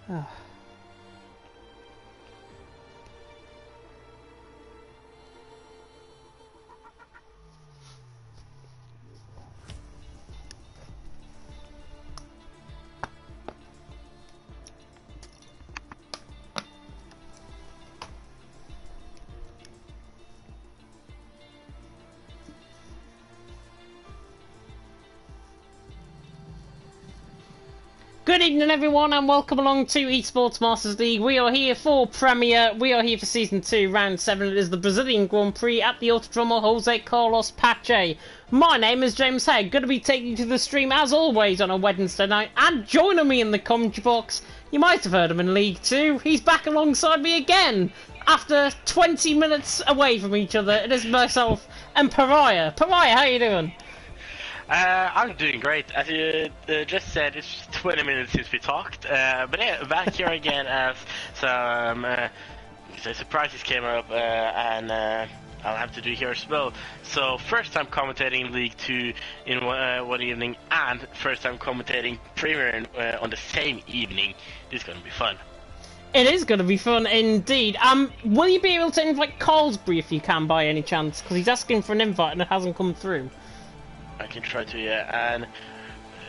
Oh. Good evening everyone and welcome along to Esports Masters League. We are here for Premier, we are here for Season 2, Round 7. It is the Brazilian Grand Prix at the Autodromo Jose Carlos Pache. My name is James Head, going to be taking you to the stream as always on a Wednesday night. And joining me in the commentary box, you might have heard him in League 2, he's back alongside me again. After 20 minutes away from each other, it is myself and Pariah. Pariah, how you doing? I'm doing great. As you just said, it's 20 minutes since we talked. But yeah, back here again as some surprises came up, and I'll have to do here as well. So first time commentating League 2 in one evening, and first time commentating Premier on the same evening. This is going to be fun. It is going to be fun indeed. Will you be able to invite Carlsbury if you can by any chance? Because he's asking for an invite and it hasn't come through. I can try to, yeah, and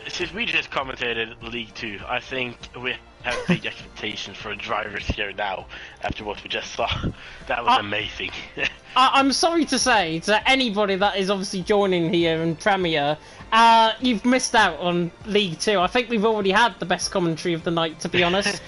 since we just commentated League 2, I think we have big expectations for drivers here now, after what we just saw. That was amazing. I'm sorry to say to anybody that is obviously joining here in Premier, you've missed out on League 2. I think we've already had the best commentary of the night, to be honest.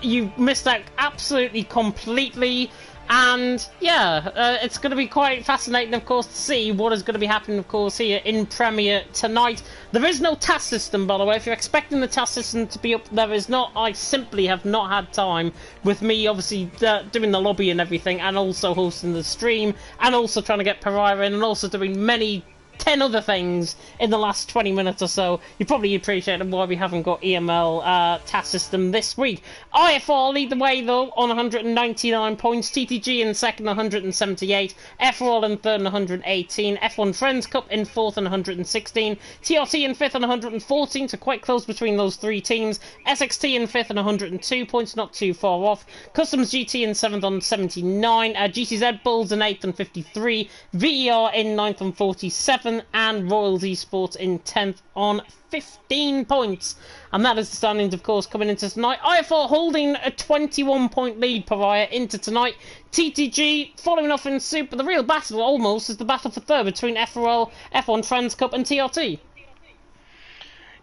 You've missed out absolutely completely. And yeah, it's going to be quite fascinating, of course, to see what is going to be happening, of course, here in Premier tonight. There is no task system, by the way. If you're expecting the task system to be up, there is not. I simply have not had time with me, obviously, doing the lobby and everything, and also hosting the stream, and also trying to get Pariah in, and also doing many 10 other things in the last 20 minutes or so. You probably appreciate why we haven't got EML task system this week. IFR lead the way though on 199 points, TTG in second 178, FRL in third 118, F1 Friends Cup in fourth and 116, TRT in fifth and 114, so quite close between those three teams, SXT in fifth and 102 points, not too far off, Customs GT in seventh on 79, GTZ Bulls in eighth and 53, VER in ninth on 47, and Royals Esports in 10th on 15 points. And that is the standings, of course, coming into tonight. IFR holding a 21-point lead, Pariah, into tonight. TTG following off in soup, but the real battle, almost, is the battle for third between FRL, F1 Friends Cup and TRT.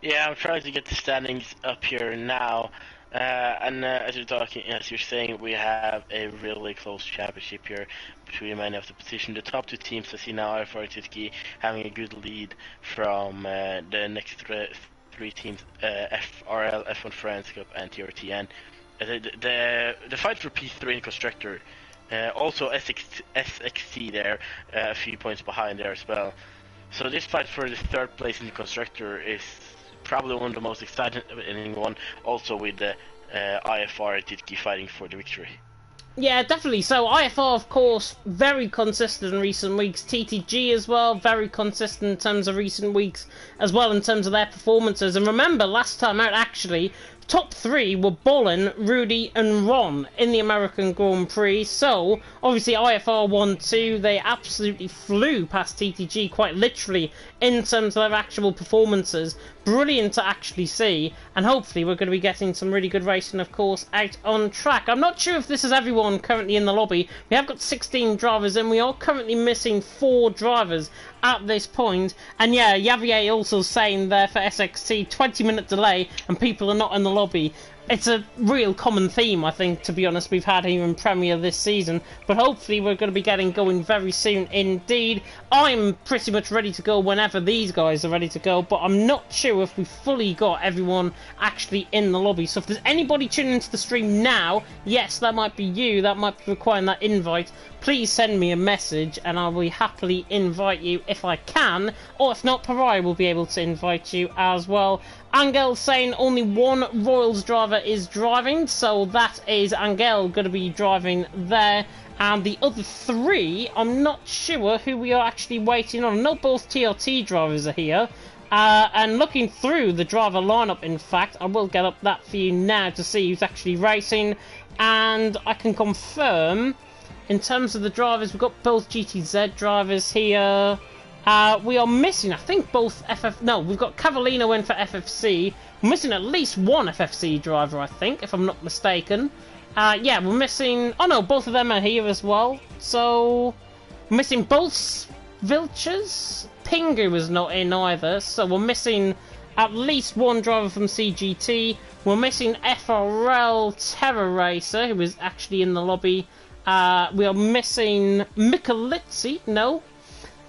Yeah, I'm trying to get the standings up here now. As you're saying, we have a really close championship here between many of the positions. The top two teams I see now are for TTG having a good lead from the next three teams, FRL, F1 France Cup, and TRT. And the fight for P3 in constructor, also SXT there, a few points behind there as well. So this fight for the third place in the constructor is probably one of the most exciting one, also with the IFR and TTG fighting for the victory. Yeah, definitely. So IFR, of course, very consistent in recent weeks. TTG as well, very consistent in terms of recent weeks, as well in terms of their performances. And remember, last time out, actually, top three were Bolin, Rudy and Ron in the American Grand Prix. So, obviously, IFR won too. They absolutely flew past TTG, quite literally, in terms of their actual performances. Brilliant to actually see. And hopefully we're going to be getting some really good racing, of course, out on track. I'm not sure if this is everyone currently in the lobby. We have got 16 drivers and we are currently missing 4 drivers at this point. And yeah, Javier also saying there for SXT, 20-minute delay and people are not in the lobby. It's a real common theme, I think, to be honest, we've had here in Premier this season. But hopefully we're going to be getting going very soon indeed. I'm pretty much ready to go whenever these guys are ready to go, but I'm not sure if we've fully got everyone actually in the lobby. So if there's anybody tuning into the stream now, yes, that might be you, that might be requiring that invite, please send me a message and I will happily invite you if I can, or if not, Pariah will be able to invite you as well. Angel saying only one Royals driver is driving, so that is Angel going to be driving there. And the other 3, I'm not sure who we are actually waiting on. I know both TRT drivers are here. And looking through the driver lineup, in fact, I will get up that for you now to see who's actually racing. And I can confirm, in terms of the drivers, we've got both GTZ drivers here. We are missing, I think, both No, we've got Cavallino in for FFC. We're missing at least one FFC driver, I think, if I'm not mistaken. Yeah, we're missing... Oh no, both of them are here as well. So, we're missing both Vilchers. Pingu is not in either, so we're missing at least one driver from CGT. We're missing FRL Terror Racer, who is actually in the lobby. We are missing Michalizzi. No.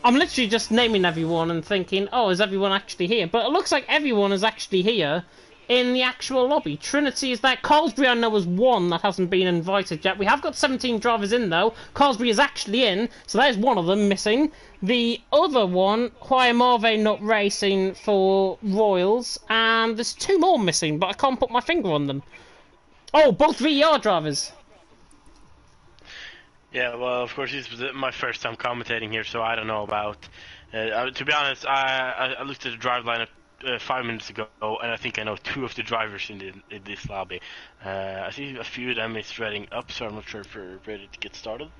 I'm literally just naming everyone and thinking, oh, is everyone actually here? But it looks like everyone is actually here in the actual lobby. Trinity is there. Carlsbury, I know, is one that hasn't been invited yet. We have got 17 drivers in, though. Carlsbury is actually in, so there's one of them missing. The other one, Huayamave, not racing for Royals. And there's two more missing, but I can't put my finger on them. Oh, both VER drivers. Yeah, well, of course, this was my first time commentating here, so I don't know about... to be honest, I looked at the drive lineup 5 minutes ago, and I think I know two of the drivers in this lobby. I see a few of them is threading up, so I'm not sure if we're ready to get started.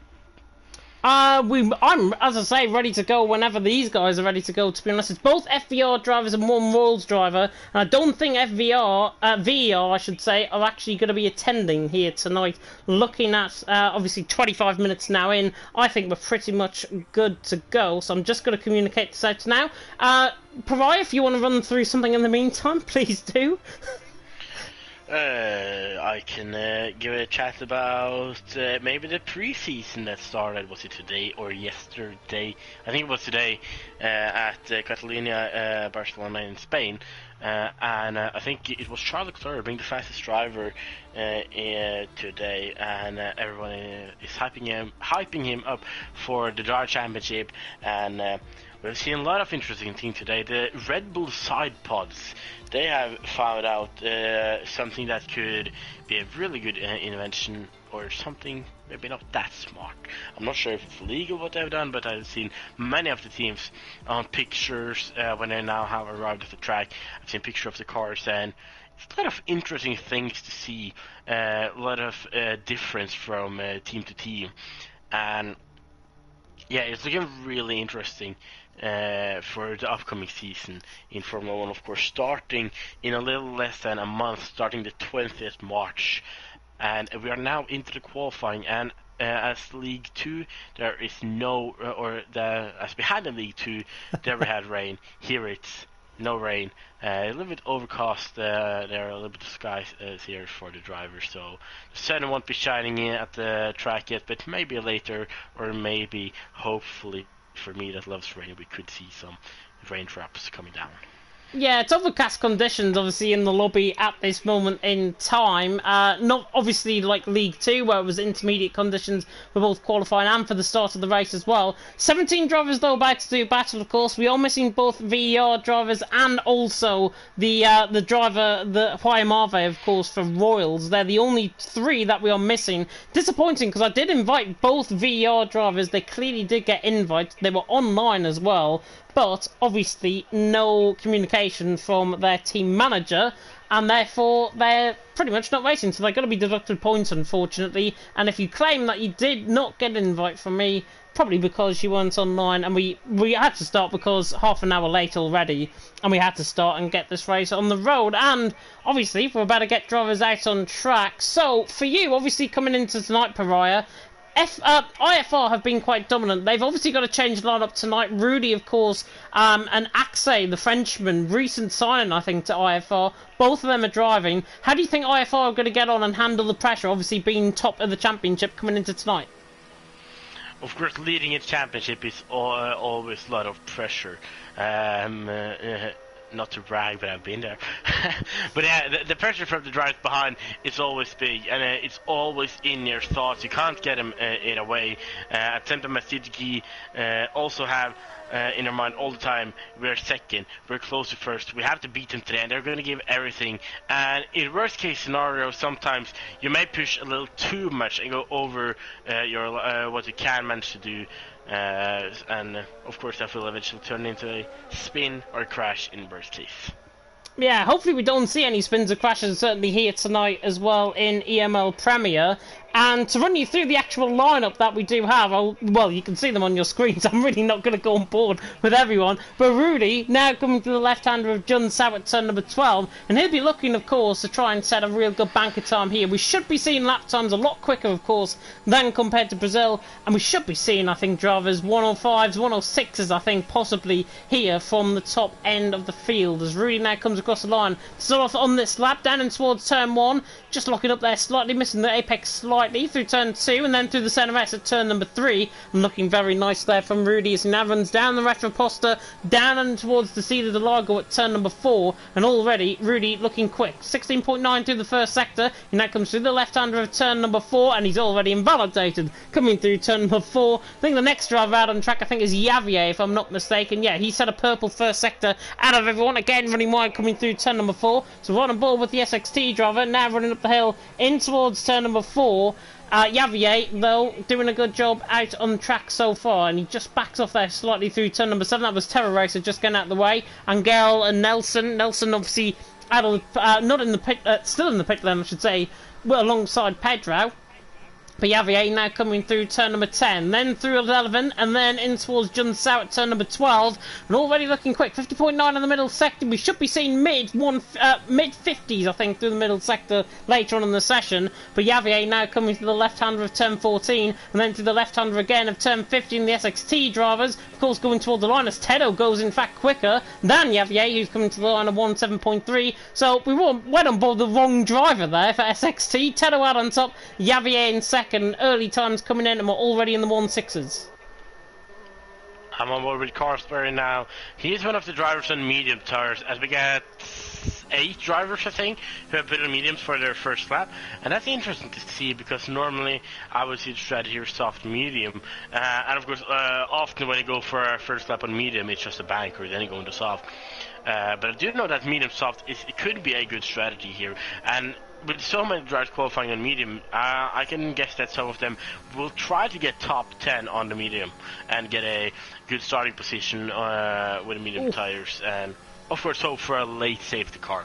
I'm, as I say, ready to go whenever these guys are ready to go, to be honest. It's both FVR drivers and one Royals driver, and I don't think VER, I should say, are actually going to be attending here tonight. Looking at, obviously, 25 minutes now in, I think we're pretty much good to go, so I'm just going to communicate this out now. Pariah, if you want to run through something in the meantime, please do. I can give a chat about maybe the preseason that started. Was it today or yesterday? I think it was today at Catalunya, Barcelona in Spain. And I think it was Charles Leclerc being the fastest driver today, and everyone is hyping him up for the Drive Championship. And we've seen a lot of interesting things today. The Red Bull side pods, they have found out something that could be a really good invention, or something maybe not that smart. I'm not sure if it's legal what they've done, but I've seen many of the teams on pictures when they now have arrived at the track. I've seen pictures of the cars, and it's a lot of interesting things to see, a lot of difference from team to team. And yeah, it's looking really interesting for the upcoming season in Formula 1, of course, starting in a little less than a month, starting the 20th March. And we are now into the qualifying, and as League 2, there is no, as we had in League 2, there we had rain. Here it's no rain. A little bit overcast, there are a little bit of skies here for the drivers, so the sun won't be shining in at the track yet, but maybe later, or maybe, hopefully, for me that loves rain, we could see some raindrops coming down. Yeah, it's overcast conditions, obviously, in the lobby at this moment in time. Not obviously like League 2, where it was intermediate conditions for both qualifying and for the start of the race as well. 17 drivers, though, about to do battle, of course. We are missing both VER drivers and also the driver, the Huayamave, of course, for Royals. They're the only three that we are missing. Disappointing, because I did invite both VER drivers. They clearly did get invites. They were online as well. But, obviously, no communication from their team manager, and therefore they're pretty much not racing, so they're going to be deducted points, unfortunately. And if you claim that you did not get an invite from me, probably because you weren't online, and we had to start because half an hour late already, and we had to start and get this race on the road. And, obviously, we're about to get drivers out on track. So, for you, obviously, coming into tonight, Pariah, IFR have been quite dominant. They've obviously got to change the lineup tonight. Rudy, of course, and Axe, the Frenchman, recent signing, I think, to IFR. Both of them are driving. How do you think IFR are going to get on and handle the pressure, obviously being top of the championship coming into tonight? Of course, leading a championship is always a lot of pressure. Not to brag, but I've been there. But yeah, the pressure from the drivers behind is always big, and it's always in your thoughts. You can't get them in a way. At TTGaming also have in their mind all the time, we're second, we're close to first, we have to beat them today, and they're going to give everything. And in worst case scenario, sometimes you may push a little too much and go over your what you can manage to do. and of course that will eventually turn into a spin or crash in worst case. Yeah, hopefully we don't see any spins or crashes, certainly here tonight as well in EML Premier. And to run you through the actual lineup that we do have, well, you can see them on your screens. I'm really not going to go on board with everyone. But Rudy now coming to the left-hander of Jun Sao at turn number 12. And he'll be looking, of course, to try and set a real good banker time here. We should be seeing lap times a lot quicker, of course, than compared to Brazil. And we should be seeing, I think, drivers 105s, 106s, I think, possibly here from the top end of the field. As Rudy now comes across the line to start off on this lap, down and towards turn 1. Just locking up there slightly, missing the apex slightly through turn 2 and then through the centre S at turn number 3, and looking very nice there from Rudy as he now runs down the Retroposter, down and towards the Cida de Largo at turn number 4, and already Rudy looking quick. 16.9 through the first sector, and that comes through the left-hander of turn number 4, and he's already invalidated coming through turn number 4. I think the next driver out on track, I think, is Javier, if I'm not mistaken. Yeah, he set a purple first sector out of everyone, again running wide coming through turn number 4, so we're on board with the SXT driver, now running up the hill in towards turn number 4. Javier, though, doing a good job out on the track so far, and he just backs off there slightly through turn number 7. That was Terror Racer just getting out of the way. Angel and Nelson. Nelson obviously out of, not in the pit, still in the pit lane, I should say, well, alongside Pedro. But Javier now coming through turn number 10, then through 11, and then in towards Jun Sao at turn number 12, and already looking quick. 50.9 in the middle sector. We should be seeing mid 50s, I think, through the middle sector later on in the session. But Javier now coming to the left-hander of turn 14, and then to the left-hander again of turn 15. The SXT drivers, of course, going toward the line as Tedo goes, in fact, quicker than Javier, who's coming to the line of 17.3. So we went on board the wrong driver there for SXT. Tedo out on top, Javier in second. Early times coming in, and we're already in the 1.6s. I'm on board with Carlsberg now. He is one of the drivers on medium tires, as we get 8 drivers, I think, who have been on mediums for their first lap, and that's interesting to see, because normally I would see the strategy of soft medium, and of course often when you go for a first lap on medium it's just a banker, then you go into soft, but I do know that medium soft it could be a good strategy here, and with so many drivers qualifying on medium, I can guess that some of them will try to get top 10 on the medium and get a good starting position with medium tires, and of course hope for a late safety car.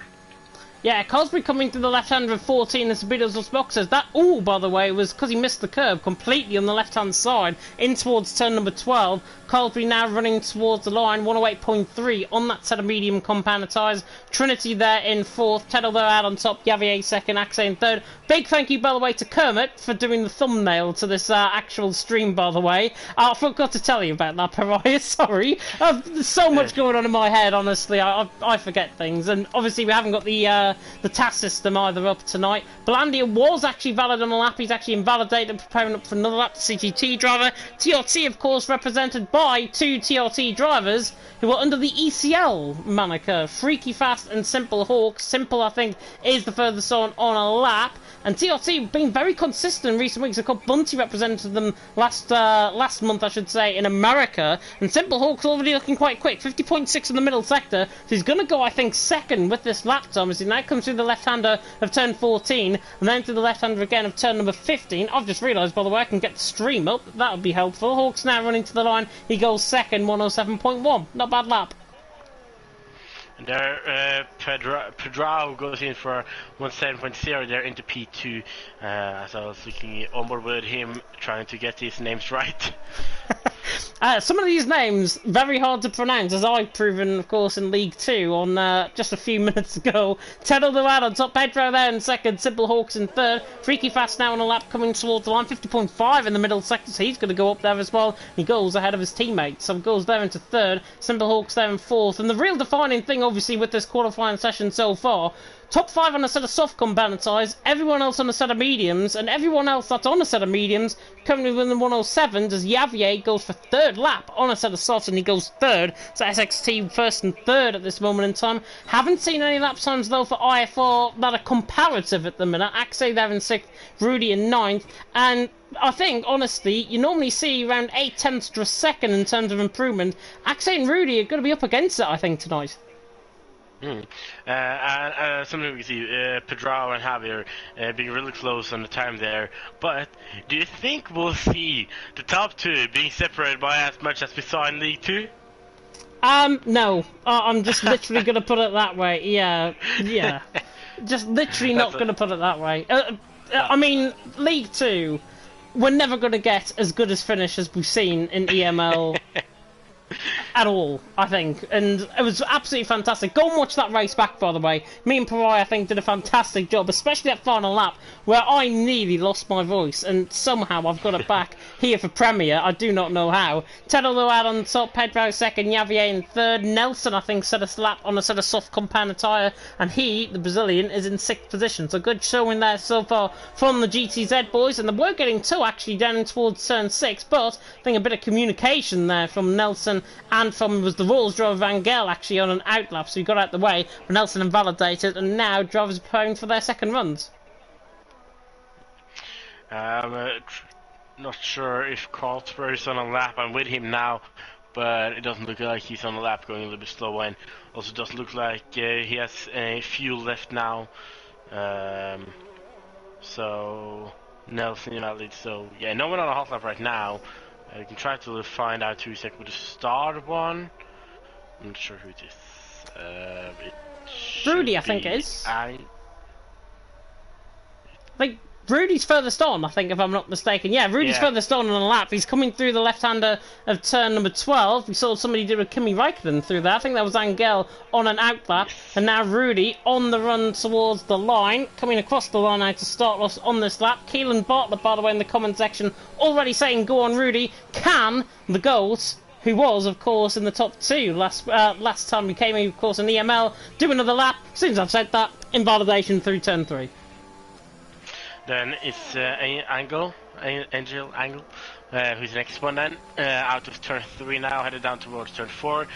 Yeah, Cosby coming to the left-hander of 14 as the Beatles boxers. That all, by the way, was because he missed the curb completely on the left-hand side in towards turn number 12. Cosby now running towards the line, 108.3 on that set of medium compound tyres. Trinity there in 4th, Teddle there out on top, Javier 2nd, Axe in 3rd. Big thank you, by the way, to Kermit for doing the thumbnail to this actual stream, by the way. I forgot to tell you about that, Pariah, sorry. There's so much going on in my head, honestly, I forget things. And obviously we haven't got the task system either up tonight. Blandia was actually valid on a lap. He's actually invalidated, preparing up for another lap. The CTT driver. TRT, of course, represented by 2 TRT drivers who are under the ECL moniker. Freaky Fast and Simple Hawk. Simple, I think, is the furthest on a lap. And TRT being very consistent in recent weeks. Of course, Bunty represented them last month, I should say, in America. And Simple Hawk's already looking quite quick. 50.6 in the middle sector. So he's going to go, I think, second with this lap time as he now comes through the left-hander of turn 14 and then through the left-hander again of turn number 15. I've just realised, by the way, I can get the stream up. That would be helpful. Hawk's now running to the line. He goes second, 107.1. Not bad lap. And there, Pedro goes in for 17.0 there into P2, as I was looking on board with him, trying to get these names right. Some of these names, very hard to pronounce, as I've proven, of course, in League 2 on just a few minutes ago. Teddle the Lad on top, Pedro there in second, Simple Hawks in third, Freaky Fast now on a lap coming towards the line, 50.5 in the middle sector, so he's going to go up there as well. He goes ahead of his teammates, so goes there into third, Simple Hawks there in fourth, and the real defining thing, obviously, with this qualifying session so far, top 5 on a set of soft compound tyres, everyone else on a set of mediums, and everyone else that's on a set of mediums currently within the 107s as Javier goes for third lap on a set of softs and he goes third. So SXT first and third at this moment in time. Haven't seen any lap times though for IFR that are comparative at the minute. Axe there in 6th, Rudy in 9th, and I think, honestly, you normally see around 8 tenths to a second in terms of improvement. Axe and Rudy are going to be up against it, I think, tonight. And something we can see, Pedro and Javier being really close on the time there. But do you think we'll see the top two being separated by as much as we saw in League 2? No. I'm just literally gonna put it that way. Yeah. Just literally not gonna put it that way. I mean, League 2, we're never gonna get as good as finish as we've seen in EML. At all, I think, and it was absolutely fantastic. Go and watch that race back, by the way. Me and Parai, I think, did a fantastic job, especially that final lap where I nearly lost my voice, and somehow I've got it back here for Premier. I do not know how. Ted although out on top, Pedro second, Javier in third. Nelson, I think, set a lap on a set of soft compound tyre, and he, the Brazilian, is in sixth position. So good showing there so far from the GTZ boys, and they were getting two actually down towards turn 6, but I think a bit of communication there from Nelson and from was the Royals driver Van Gel actually on an outlap, so he got out the way, but Nelson invalidated, and now drivers are preparing for their second runs. Not sure if Carlsberg is on a lap. I'm with him now, but it doesn't look like he's on a lap, going a little bit slow, and also doesn't look like he has fuel left now. So Nelson invalidated. So yeah, no one on a hot lap right now. You can try to find out who's like with the start one. I'm not sure who it is. Rudy, I think it is. Like, Rudy's furthest on, I think, if I'm not mistaken. Yeah, Rudy's furthest on a lap. He's coming through the left-hander of turn number 12. We saw somebody do a Kimi Räikkönen through there. I think that was Angel on an outlap. And now Rudy on the run towards the line, coming across the line now to start us on this lap. Keelan Bartlett, by the way, in the comment section, already saying, go on, Rudy. Can the goals, who was, of course, in the top 2 last time we came in, of course, in EML, do another lap? As soon as I've said that, invalidation through turn 3. Then it's Angel, who's the next one then, out of turn 3 now, headed down towards turn 4,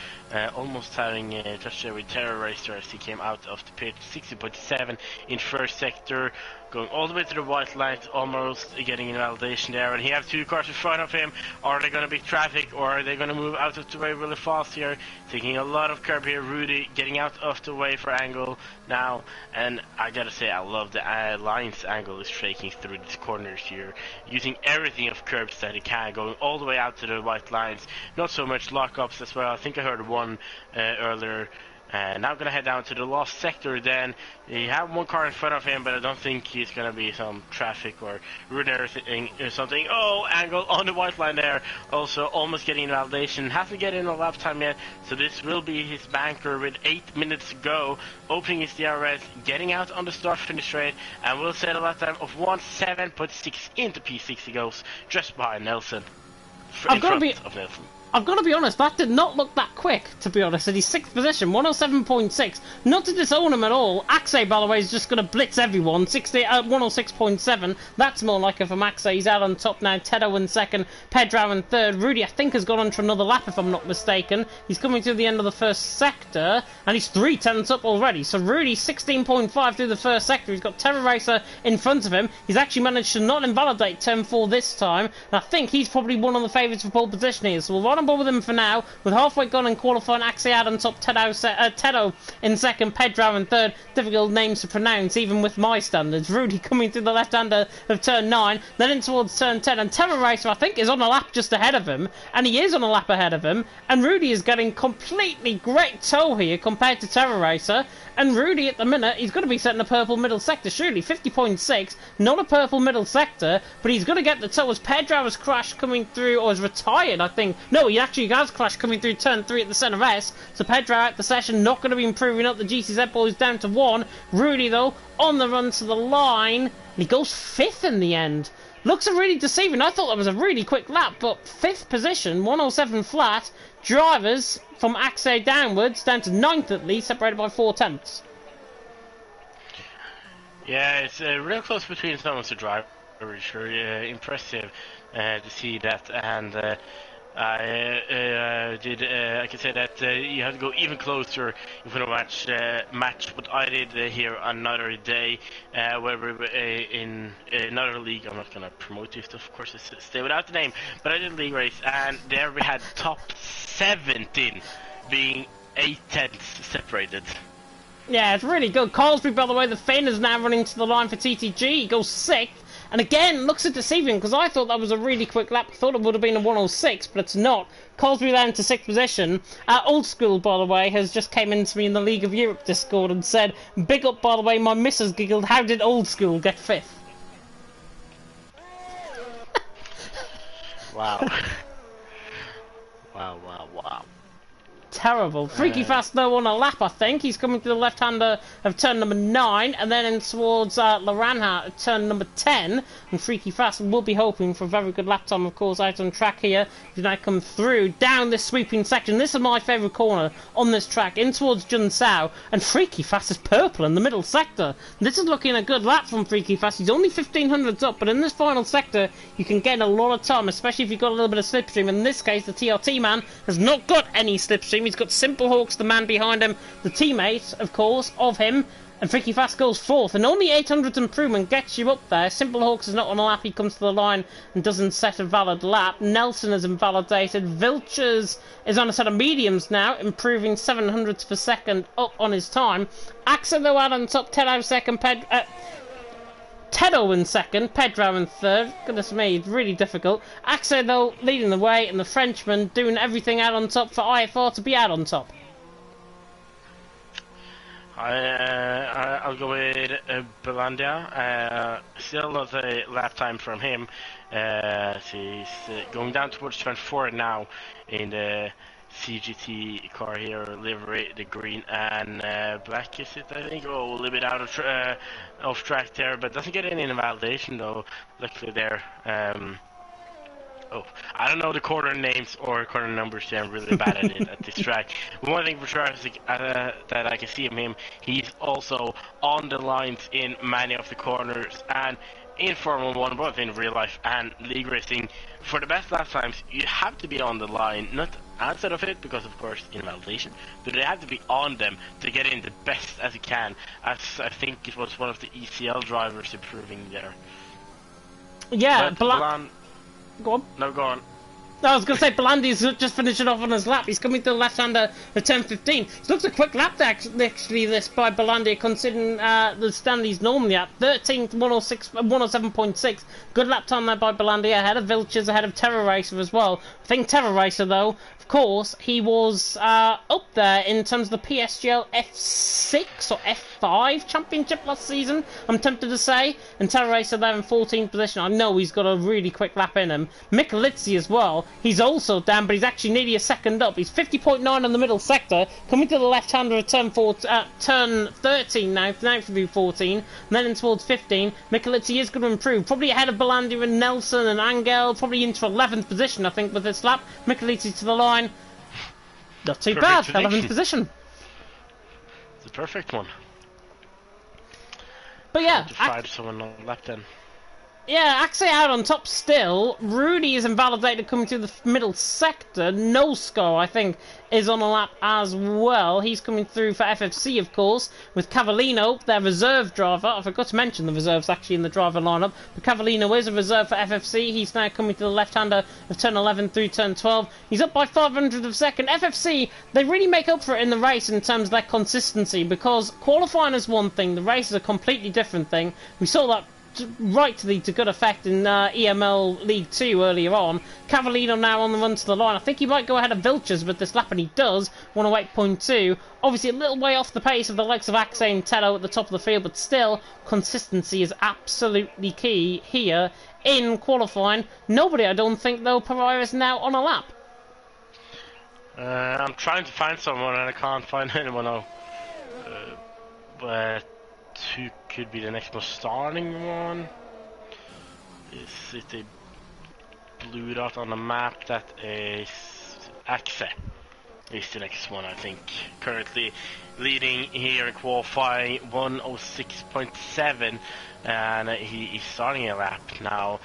almost having a touch there with Terror Racer as he came out of the pit, 60.7 in first sector, going all the way to the white light, almost getting invalidation there, and he has 2 cars in front of him. Are they going to be traffic, or are they going to move out of the way really fast here? Taking a lot of curb here. Rudy getting out of the way for Angle now, and I gotta say, I love the lines Angle is shaking through these corners here, using everything of curbs that he can, going all the way out to the white lines. Not so much lockups as well. I think I heard one earlier. Now gonna head down to the last sector then. You have 1 car in front of him, but I don't think he's gonna be some traffic or ruin everything or something. Oh, Angle on the white line there. Also almost getting invalidation. Hasn't get in a lap time yet, so this will be his banker with 8 minutes to go. Opening his DRS, getting out on the start-finish straight, and will set a lap time of 1:7.6 into P6. He goes just behind Nelson. In front of Nelson. I've got to be honest, that did not look that quick, to be honest. In his 6th position, 107.6. Not to disown him at all. Axe, by the way, is just going to blitz everyone. 106.7. That's more like it from Axe. He's out on top now. Tedo in 2nd. Pedro in 3rd. Rudy, I think, has gone on for another lap, if I'm not mistaken. He's coming to the end of the first sector, and he's 3 tenths up already. So Rudy, 16.5 through the first sector. He's got Terror Racer in front of him. He's actually managed to not invalidate turn 4 this time. And I think he's probably one of the favourites for pole position here. So we'll run on board with him for now, with halfway gone in qualifying. Axe out on top, Tedo in 2nd, Pedro in 3rd. Difficult names to pronounce, even with my standards. Rudy coming through the left-hander of turn 9, then in towards turn 10, and Terror Racer, I think, is on a lap just ahead of him, and he is on a lap ahead of him, and Rudy is getting completely great tow here compared to Terror Racer, and Rudy at the minute, he's going to be setting a purple middle sector, surely, 50.6, not a purple middle sector, but he's going to get the tow as Pedro has crashed coming through, or has retired, I think. No, he actually has crashed coming through turn 3 at the centre S, so Pedro out the session, not going to be improving up. The GCZ boys down to 1. Rudy, though, on the run to the line, and he goes 5th in the end. Looks really deceiving. I thought that was a really quick lap, but 5th position, 107 flat. Drivers from Axe downwards, down to 9th at least, separated by 4 tenths. Yeah, it's real close between some of the drivers. Sure, impressive to see that, and I can say that you have to go even closer if you want to match what I did here another day, where we were in another league. I'm not gonna promote it, of course, stay without the name, but I did a league race, and there we had top 17 being 8 tenths separated. Yeah, it's really good. Colsbury, by the way, the Finn is now running to the line for TTG. He goes 6th. And again, looks at deceiving, because I thought that was a really quick lap. I thought it would have been a 106, but it's not. Colsbury down to 6th position. Old School, by the way, has just came into me in the League of Europe Discord and said, big up, by the way, my missus giggled, how did Old School get 5th? Wow. Wow. Terrible. Freaky Fast though on a lap, I think. He's coming to the left-hander of turn number 9 and then in towards Laranha at turn number 10. And Freaky Fast will be hoping for a very good lap time, of course, out on track here. As I come through down this sweeping section. This is my favourite corner on this track, in towards Junsao. And Freaky Fast is purple in the middle sector. This is looking a good lap from Freaky Fast. He's only 1500s up, but in this final sector, you can get a lot of time, especially if you've got a little bit of slipstream. In this case, the TRT man has not got any slipstream. He's got Simple Hawks, the man behind him, the teammate, of course, of him, and Freaky Fast goes 4th, and only 800 improvement gets you up there. Simple Hawks is not on a lap, he comes to the line and doesn't set a valid lap. Nelson is invalidated. Vilchers is on a set of mediums now, improving 700ths per second up on his time. Axa, though, out on top, Tedo second, Tedo in second, Pedro in third. Goodness me, it's really difficult. Axe, though, leading the way, and the Frenchman doing everything out on top for IFR to be out on top. I'll go with Belandia. Still not a lap time from him. He's going down towards turn 4 now in the CGT car here, livery, the green and black, is it, I think? Oh, a little bit out of off track there, but doesn't get any invalidation though, luckily there. Oh, I don't know the corner names or corner numbers here, I'm really bad at it at this track. One thing for sure is that I can see him, he's also on the lines in many of the corners, and in Formula 1, both in real life and league racing, for the best lap times, you have to be on the line, not outside of it, because of course invalidation, but you have to be on them to get in the best as you can, as I think it was one of the ECL drivers improving there. Yeah, go on. No, go on. I was going to say, Belandi's just finishing off on his lap. He's coming to the left-hander of 10:15. It looks a quick lap, actually, this by Belandi, considering the stand he's normally at. 13th, 107.6. Good lap time there by Belandi, ahead of Vilchers, ahead of Terror Racer as well. I think Terror Racer, though, of course, he was up there in terms of the PSGL F6 or F5 championship last season, I'm tempted to say. And Terror Racer there in 14th position. I know he's got a really quick lap in him. Mikulitsi as well. He's also down, but he's actually nearly a second up. He's 50.9 on the middle sector, coming to the left-hander of turn 13 now through 14, and then in towards 15. Mikulitsi is going to improve, probably ahead of Belandi and Nelson and Angel, probably into 11th position, I think, with this lap. Mikulitsi to the line. Not too bad, 11th position. It's a perfect one. But yeah, to find someone on the lap then. Yeah, Axe out on top still. Rudy is invalidated coming through the middle sector. Nosco, I think, is on a lap as well. He's coming through for FFC, of course, with Cavallino, their reserve driver. I forgot to mention the reserves actually in the driver lineup, but Cavallino is a reserve for FFC. He's now coming to the left-hander of turn 11 through turn 12. He's up by 500 of a second. FFC, they really make up for it in the race in terms of their consistency, because qualifying is one thing, the race is a completely different thing. We saw that rightly to good effect in EML League 2 earlier on. Cavallino now on the run to the line. I think he might go ahead of Vilchers with this lap, and he does. 108.2. Obviously a little way off the pace of the likes of Axe and Tello at the top of the field, but still, consistency is absolutely key here in qualifying. Nobody, I don't think, though, Pariah is now on a lap. I'm trying to find someone and I can't find anyone now. But who could be the next most starting one? Is it a blue dot on the map? That is Axe is the next one, I think. Currently leading here in qualifying 106.7, and he's starting a lap now.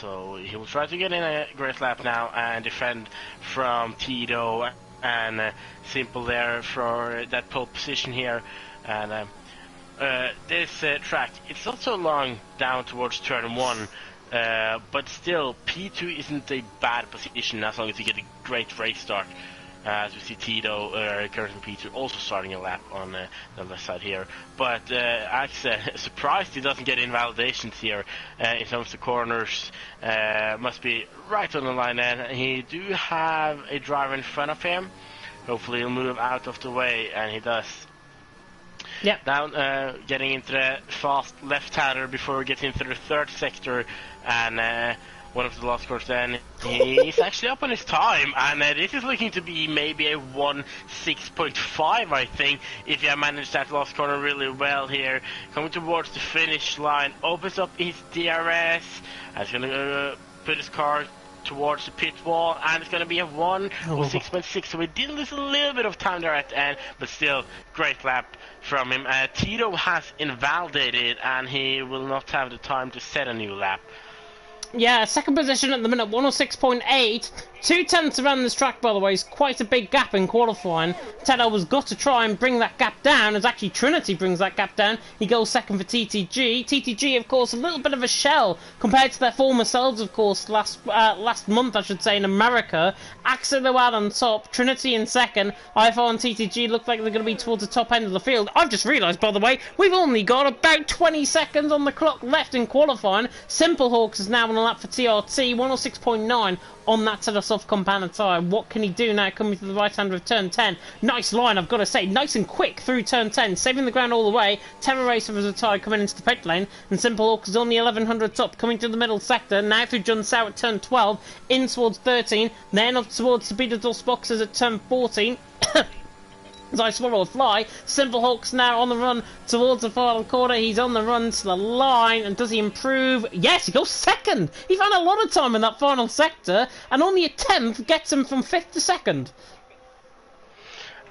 So he will try to get in a great lap now and defend from Tito and Simple there for that pole position here. And this track, it's not so long down towards turn 1, but still P2 isn't a bad position as long as you get a great race start. As we see Tito, currently Peter, also starting a lap on the left side here. But Axe, surprised he doesn't get invalidations here in terms of the corners. Must be right on the line, and he do have a driver in front of him. Hopefully he'll move out of the way, and he does. Yeah. Now getting into the fast left-hander before we get into the third sector, and one of the last corners. Then he's actually up on his time, and this is looking to be maybe a 1:6.5, I think, if he managed that last corner really well here. Coming towards the finish line, opens up his DRS, and he's gonna put his car towards the pit wall, and it's going to be a 1:6.6, so we did lose a little bit of time there at the end, but still, great lap from him. Tito has invalidated, and he will not have the time to set a new lap. Yeah, second position at the minute, 106.8. 2/10 around this track, by the way, is quite a big gap in qualifying. Tedo has got to try and bring that gap down, as actually Trinity brings that gap down. He goes second for TTG. TTG, of course, a little bit of a shell compared to their former selves, of course, last month, I should say, in America. Axa, though, out on top. Trinity in second. IFR and TTG look like they're going to be towards the top end of the field. I've just realised, by the way, we've only got about 20 seconds on the clock left in qualifying. Simple Hawks is now on a lap for TRT, 106.9 on that set of soft compound tyre. What can he do now coming to the right hand of turn 10? Nice line, I've got to say, nice and quick through turn 10, saving the ground all the way. Terror Racer was retired coming into the pit lane, and Simple Hawk is on the 1100 top, coming to the middle sector, now through John Sow at turn 12, in towards 13, then up towards the Beatles boxes at turn 14. As I swirl a fly, Simple Hawk's now on the run towards the final corner. He's on the run to the line, and does he improve? Yes, he goes second! He found a lot of time in that final sector, and only a 10th gets him from 5th to 2nd.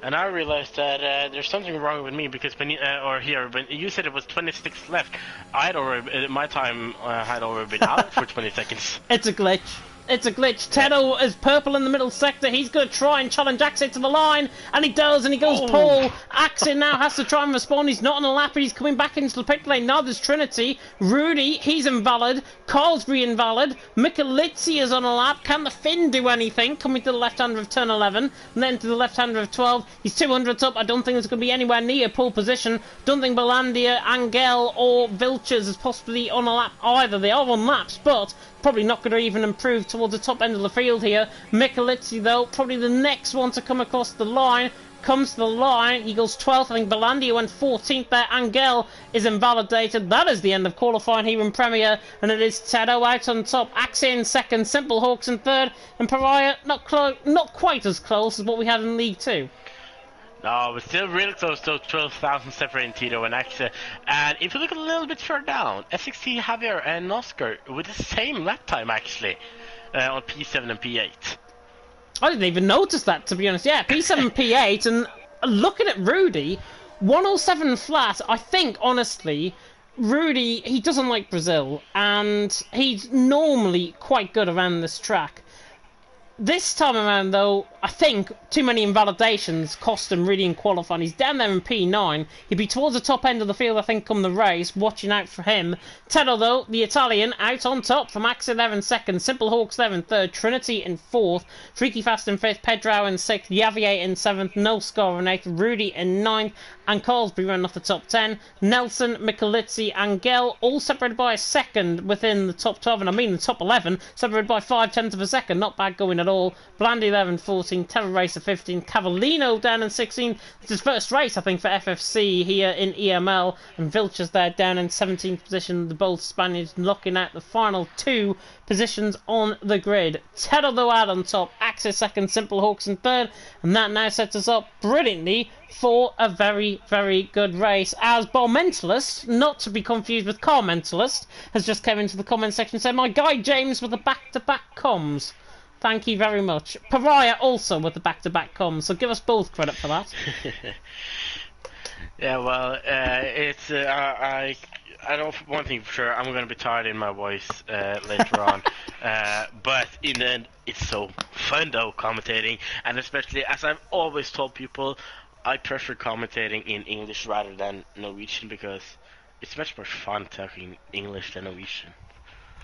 And I realized that there's something wrong with me, because when you said it was 26 left, my time had already been out for 20 seconds. It's a glitch. It's a glitch. Tedo is purple in the middle sector. He's going to try and challenge Axie to the line, and he does, and he goes pole. Axie now has to try and respond. He's not on a lap, but he's coming back into the pit lane. Now there's Trinity. Rudy, he's invalid. Carlsbury invalid. Michelizzi is on a lap. Can the Finn do anything? Coming to the left-hander of turn 11, and then to the left-hander of 12. He's 200 up. I don't think it's going to be anywhere near pole position. Don't think Belandia, Angel, or Vilches is possibly on a lap either. They are on laps, but probably not going to even improve towards the top end of the field here. Michelizzi, though, probably the next one to come across the line. Comes to the line, he goes 12th. I think Belandia went 14th there. Angel is invalidated. That is the end of qualifying here in Premier, and it is Tedo out on top. Axie in second, Simple Hawks in third, and Pariah not quite as close as what we had in League 2. No, but still really close to 12,000 separating Tito and Axe. And if you look a little bit further down, SXT, Javier and Oscar with the same lap time actually on P7 and P8. I didn't even notice that, to be honest. Yeah, P7, P8, and looking at Rudy, 107 flat. I think, honestly, Rudy, he doesn't like Brazil, and he's normally quite good around this track. This time around, though, I think too many invalidations cost him really in qualifying. He's down there in P9. He'd be towards the top end of the field, I think, come the race. Watching out for him. Tedo, though, the Italian, out on top from Axel there in second. Simple Hawks there in third. Trinity in fourth. Freaky Fast in fifth. Pedro in sixth. Javier in seventh. No Scar in eighth. Rudy in ninth. And Carlsbury running off the top 10. Nelson, Michelizzi, Angel, all separated by a second within the top 12. And I mean the top 11, separated by 5/10 of a second. Not bad going at all. Blandy there in 14. Terror Racer 15. Cavallino down in 16. It's his first race, I think, for FFC here in EML. And Vilches there down in 17th position. The both Spaniards looking at the final two positions on the grid. Tedo, though, out on top. Axis second. Simple Hawks in third. And that now sets us up brilliantly for a very, very good race. As Ball Mentalist, not to be confused with Car Mentalist, has just come into the comment section and said, my guy James with the back-to-back comms. Thank you very much. Pariah also with the back-to-back comms, so give us both credit for that. Yeah, well, it's I know one thing for sure, I'm going to be tired in my voice later on. But in the end, it's so fun though, commentating. And especially, as I've always told people, I prefer commentating in English rather than Norwegian, because it's much more fun talking English than Norwegian.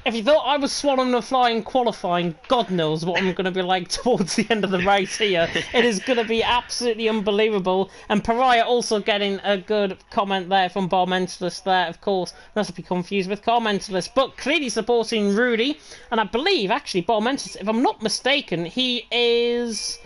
If you thought I was swallowing a fly in qualifying, God knows what I'm going to be like towards the end of the race here. It is going to be absolutely unbelievable. And Pariah also getting a good comment there from Bar Mentalist there, of course. Not to be confused with Car Mentalist, but clearly supporting Rudy. And I believe, actually, Bar Mentalist, if I'm not mistaken, he is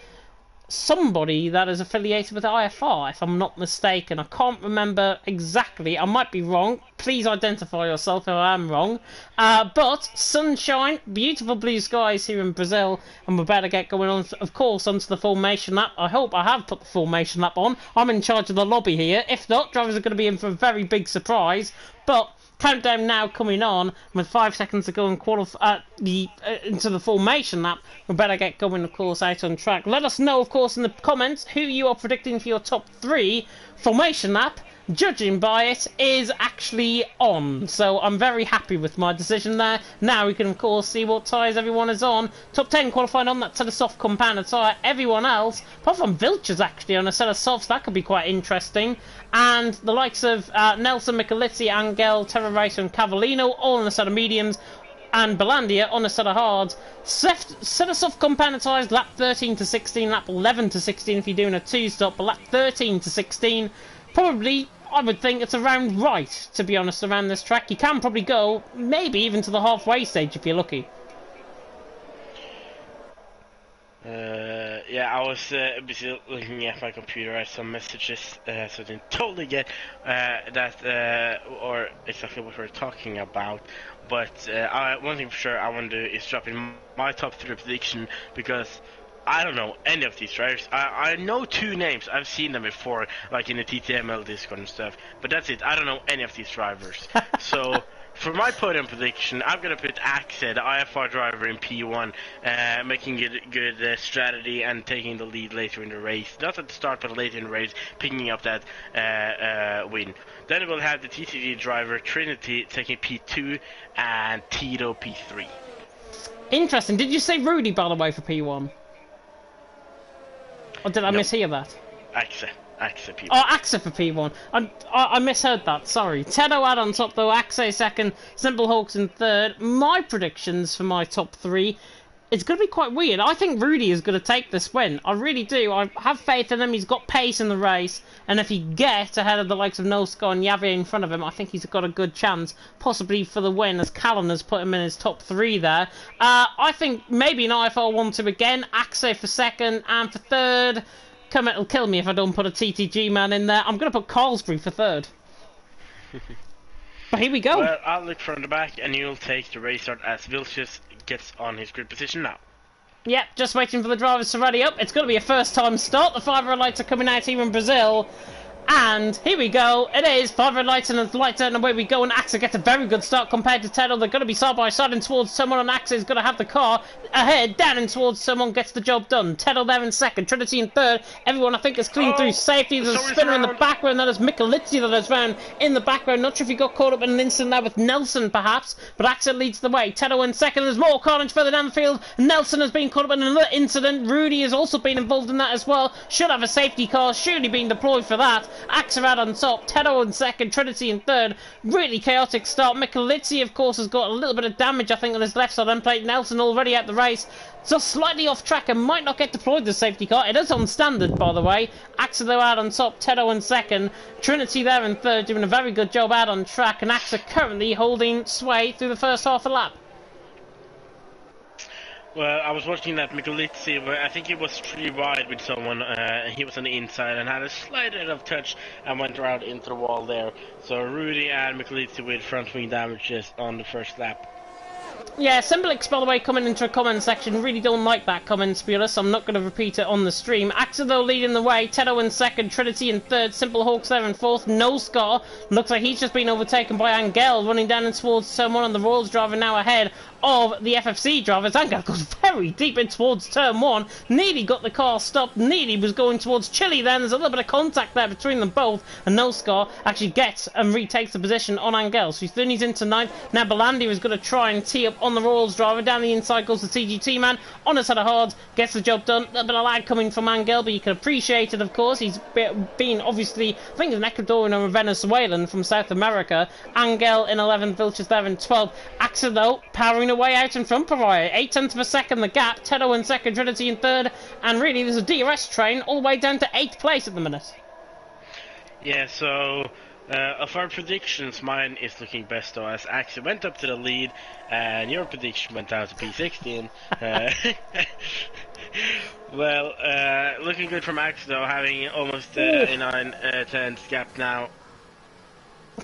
somebody that is affiliated with IFR, if I'm not mistaken. I can't remember exactly. I might be wrong. Please identify yourself if I am wrong. But sunshine, beautiful blue skies here in Brazil, and we're about to get going on, of course, onto the formation lap. I hope I have put the formation lap on. I'm in charge of the lobby here. If not, drivers are going to be in for a very big surprise. But countdown now coming on, with 5 seconds to go and qualify into the formation lap. We better get going, of course, out on track. Let us know, of course, in the comments who you are predicting for your top 3 formation lap. Judging by it, is actually on. So I'm very happy with my decision there. Now we can, of course, see what tyres everyone is on. Top 10 qualifying on that set of soft compounder tyre. Everyone else, apart from Vilcher's actually on a set of softs, that could be quite interesting. And the likes of Nelson, Michalizzi, Angel, Terra Racer and Cavallino, all on a set of mediums. And Belandia on a set of hards. Set of soft compounder tyres, lap 13 to 16, lap 11 to 16 if you're doing a 2-stop, but lap 13 to 16, probably, I would think it's around right, to be honest, around this track. You can probably go, maybe even to the halfway stage if you're lucky. Yeah, I was busy looking at my computer at some messages, so I didn't totally get that, or exactly what we're talking about. But one thing for sure I want to do is drop in my top 3 prediction, because I don't know any of these drivers. I know 2 names. I've seen them before, like in the TTML Discord and stuff. But that's it. I don't know any of these drivers. So for my podium prediction, I'm gonna put Axe, the IFR driver, in P1, making good strategy and taking the lead later in the race. Not at the start, but later in the race, picking up that win. Then we'll have the TTG driver, Trinity, taking P2, and Tito P3. Interesting. Did you say Rudy, by the way, for P1? Or did I mishear that? Axe P1. Oh, Axe for P1. I misheard that, sorry. Tedo out on top though, Axe second, Simple Hawks in third. My predictions for my top 3, it's going to be quite weird. I think Rudy is going to take this win. I really do. I have faith in him. He's got pace in the race. And if he gets ahead of the likes of Noscar and Javier in front of him, I think he's got a good chance, possibly for the win, as Callan has put him in his top 3 there. I think maybe an IFL 1-2 again, Axe for second, and for third, it'll kill me if I don't put a TTG man in there. I'm going to put Carlsbury for third. But here we go. Well, I'll look from the back, and you'll take the race start as Vilches gets on his grid position now. Yep, just waiting for the drivers to ready up. It's going to be a first-time start. The 5 red lights are coming out here in Brazil. And here we go. It is 5 red lights and a light turn, and away we go. And Axe gets a very good start compared to Tedo. They're going to be side by side and towards someone, and Axe is going to have the car ahead, down and towards someone, gets the job done. Tedo there in second, Trinity in third. Everyone I think is clean through safety. There's a spinner in the background. That is Michalizzi that is found in the background. Not sure if he got caught up in an incident there with Nelson perhaps, but Axe leads the way. Tedo in second. There's more carnage further down the field. Nelson has been caught up in another incident. Rudy has also been involved in that as well. Should have a safety car, surely being deployed for that. Axe are out on top, Tedo in second, Trinity in third. Really chaotic start. Michalizzi, of course, has got a little bit of damage, I think, on his left side end plate. Nelson already out the race, so slightly off track and might not get deployed the safety car. It is on standard, by the way. Axe though out on top, Tedo in second, Trinity there in third, doing a very good job out on track, and Axe currently holding sway through the first half a lap. Well, I was watching that Michalizzi, where I think he was pretty wide with someone, he was on the inside and had a slight bit of touch and went around into the wall there. So Rudy and Michalizzi with front wing damages on the first lap. Yeah, Simplix, by the way, coming into a comment section. Really don't like that comment, to be honest. I'm not going to repeat it on the stream. Axe though leading the way. Tedo in second. Trinity in third. Simple Hawks there in fourth. No Scar. Looks like he's just been overtaken by Angel, running down and towards someone, and the Royals driver now ahead of the FFC drivers. Angel goes very deep in towards turn 1. Nearly got the car stopped. Nearly was going towards Chile then. There's a little bit of contact there between them both, and No Scar actually gets and retakes the position on Angel. So then he's into 9th. Now Belandia is going to try and tee TTT up on the Royals driver. Down the inside goes the TGT man. On a set of hards, gets the job done. A little bit of lag coming from Angel, but you can appreciate it, of course. He's been, obviously, I think he's an Ecuadorian or a Venezuelan from South America. Angel in 11th, Vilches there in 12th. Axa, though, powering away out in front, Pariah. 8/10 of a second, the gap. Tedo in second, Trinity in third. And really, there's a DRS train all the way down to 8th place at the minute. Yeah, so of our predictions, mine is looking best though, as Axa went up to the lead, and your prediction went down to P16. Well, looking good from Axa though, having almost a 9/10 gap now.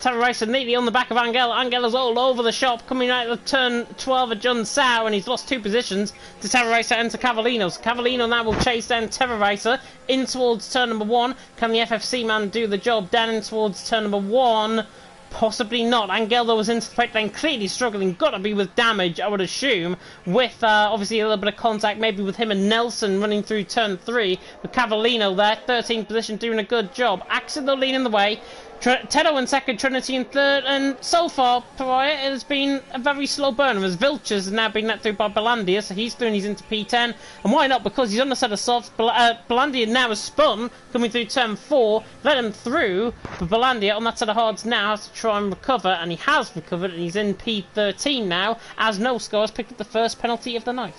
Terra Racer neatly on the back of Angel. Angel is all over the shop, coming out of turn 12 at John Sau, and he's lost 2 positions to Terra Racer and to Cavallino. So Cavallino now will chase down Terra Racer in towards turn number 1. Can the FFC man do the job down in towards turn number 1? Possibly not. Angel, though, was into the pit lane, clearly struggling. Got to be with damage, I would assume, with obviously a little bit of contact, maybe with him and Nelson running through turn 3. With Cavallino there, 13th position, doing a good job. Axa, though, leading the way. Tedo in second, Trinity in third, and so far, Pariah, it has been a very slow burner, as Vilches has now been let through by Belandia, so he's through and he's into P10, and why not, because he's on the set of softs. Belandia now has spun, coming through turn 4, let him through, but Belandia on that set of hards now has to try and recover, and he has recovered, and he's in P13 now, as No Score has picked up the first penalty of the night.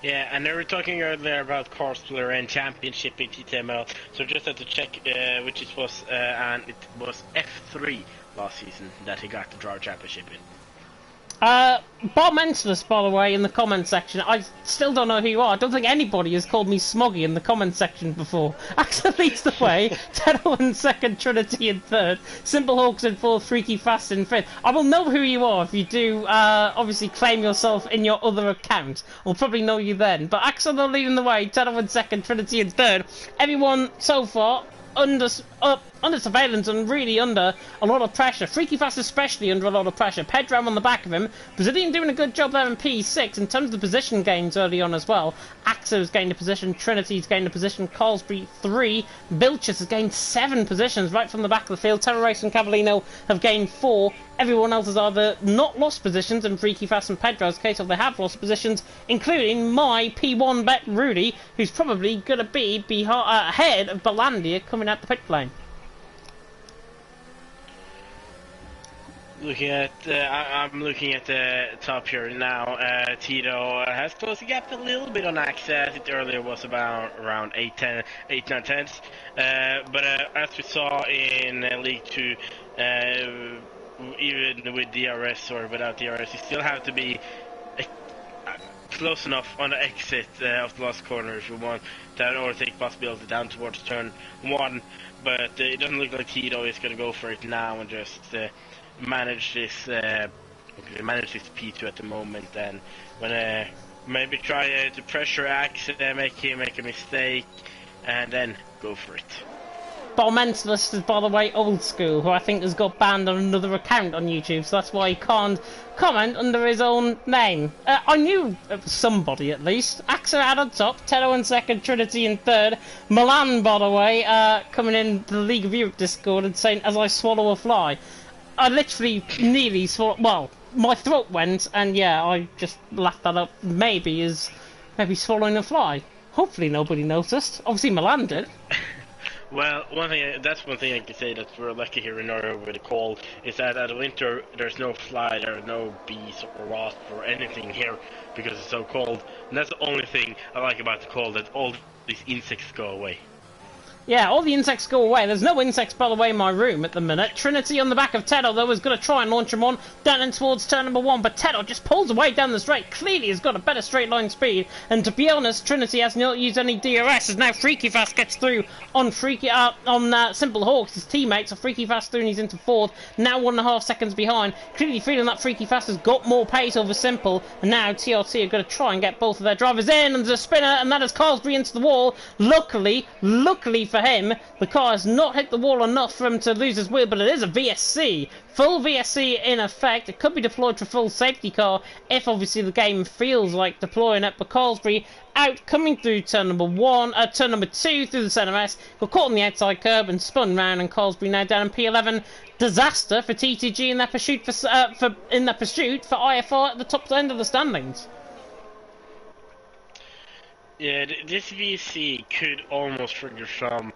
Yeah, and they were talking earlier about Course and Championship in TTML, so just had to check which it was, and it was F3 last season that he got the Driver Championship in. Bob Mentalist, by the way, in the comment section. I still don't know who you are. I don't think anybody has called me Smoggy in the comment section before. Axel leads the way. Tedo in second, Trinity in third. Simple Hawks in fourth, Freaky Fast in fifth. I will know who you are if you do, obviously, claim yourself in your other account. I'll probably know you then. But Axel leading the way. Tedo in second, Trinity in third. Everyone so far under surveillance and really under a lot of pressure. Freaky Fast especially under a lot of pressure. Pedram on the back of him. Brazilian doing a good job there in P6 in terms of the position gains early on as well. Axo's gained a position, Trinity's gained a position, Carlsbury 3, Vilches has gained 7 positions right from the back of the field. Terra Race and Cavallino have gained 4. Everyone else has either not lost positions in Freaky Fast and Pedro's case, or they have lost positions, including my P1 bet Rudy, who's probably going to be ahead of Belandia coming out the pit lane. I'm looking at the top here now. Tito has closed the gap a little bit on access. It earlier was around 8-9 but as we saw in League 2, even with DRS or without DRS, you still have to be close enough on the exit of the last corner if you want to overtake possibility down towards turn 1. But it doesn't look like Tito is going to go for it now and just manage this P2 at the moment, and when maybe try to pressure Axe, make him make a mistake, and then go for it. Mentalist is, by the way, old school, who I think has got banned on another account on YouTube, so that's why he can't comment under his own name. I knew somebody at least. Axa out on top, Tedo in second, Trinity in third. Milan, by the way, coming in the League of Europe Discord and saying, "As I swallow a fly." I literally nearly swallowed. Well, my throat went, and yeah, I just laughed that up. Maybe swallowing a fly. Hopefully nobody noticed. Obviously Milan did. Well, that's one thing I can say that we're lucky here in Norway with the cold, is that at the winter there's no fly, there are no bees or wasps or anything here because it's so cold. And that's the only thing I like about the cold, that all these insects go away. Yeah, all the insects go away. There's no insects, by the way, in my room at the minute. Trinity on the back of Tedo, though, is going to try and launch him on down in towards turn number 1, but Tedo just pulls away down the straight. Clearly has got a better straight line speed, and to be honest, Trinity has not used any DRS, as now Freaky Fast gets through on Simple Hawks. His teammates are Freaky Fast through, and he's into 4th, now 1.5 seconds behind. Clearly feeling that Freaky Fast has got more pace over Simple, and now TRT are going to try and get both of their drivers in, and there's a spinner, and that is Carlsbury into the wall. Luckily for for him. The car has not hit the wall enough for him to lose his wheel, but it is a VSC. Full VSC in effect. It could be deployed for full safety car if obviously the game feels like deploying it. But Carlsberry out coming through turn number 2 through the centre S. Got caught on the outside curb and spun round, and Carlsberry now down in P11. Disaster for TTG in their pursuit for IFR at the top end of the standings. Yeah, this VC could almost trigger some,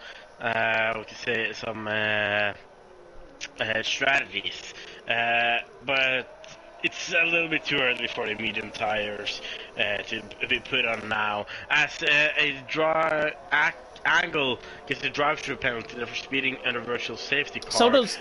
strategies, but it's a little bit too early for the medium tires to be put on now, as Angle gets a drive-through penalty for speeding under virtual safety car. So does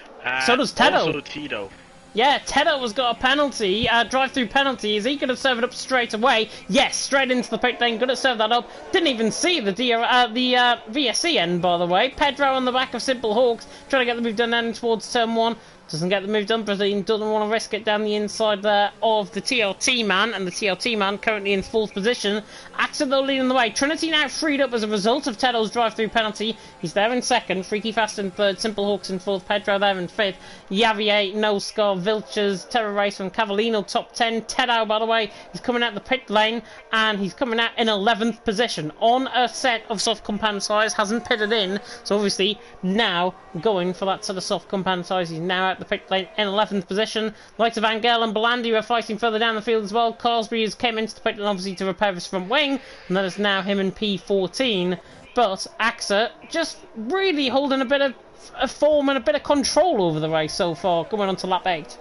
Tedo. Also Tito. Yeah, Tedo has got a penalty, drive-through penalty. Is he going to serve it up straight away? Yes, straight into the pit lane. Going to serve that up. Didn't even see the VSC end, by the way. Pedro on the back of Simple Hawks, trying to get the move done down towards turn 1. Doesn't get the move done, but he doesn't want to risk it down the inside there of the TLT man, and the TLT man currently in 4th position. Axel though leading the way. Trinity now freed up as a result of Tedo's drive-through penalty. He's there in 2nd, Freaky Fast in 3rd, Simple Hawks in 4th, Pedro there in 5th, Yavier, No Scar, Vilches, Terror Race from Cavallino top 10. Tedo, by the way, he's coming out the pit lane, and he's coming out in 11th position on a set of soft compound size, hasn't pitted in, so obviously now going for that sort of soft compound size. He's now out the pit lane in 11th position. Likes of Angel and Belandi are fighting further down the field as well. Carlsberry has came into the pit lane obviously to repair his front wing, and that is now him in P14. But AXA just really holding a bit of form and a bit of control over the race so far, going on to lap 8.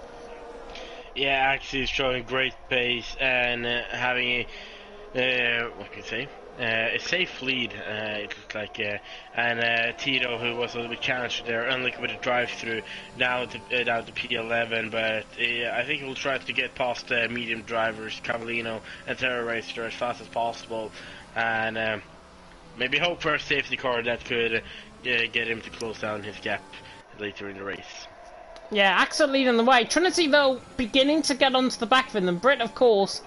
Yeah, AXA is showing great pace and having a safe lead, it looked like, and Tito, who was a little bit challenged there, unlucky with a drive-through down to P11, but I think he'll try to get past the medium drivers, Cavallino and Terror Racer, as fast as possible, and maybe hope for a safety car that could get him to close down his gap later in the race. Yeah, Axel leading the way. Trinity, though, beginning to get onto the back of him, and Britt, of course,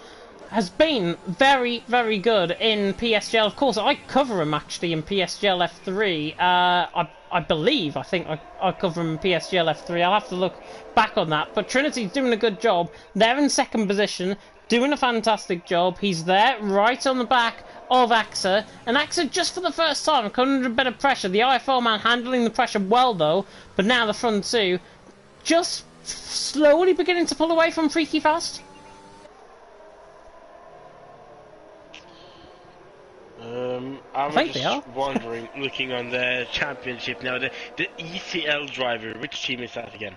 has been very, very good in PSGL. Of course, I cover him actually in PSGL F3. I think I cover him in PSGL F3. I'll have to look back on that. But Trinity's doing a good job. They're in 2nd position, doing a fantastic job. He's there, right on the back of AXA. And AXA, just for the first time, coming under a bit of pressure. The IFL man handling the pressure well, though. But now the front two, just slowly beginning to pull away from Freaky Fast. I was just wondering, looking on the championship now, the ECL driver, which team is that again?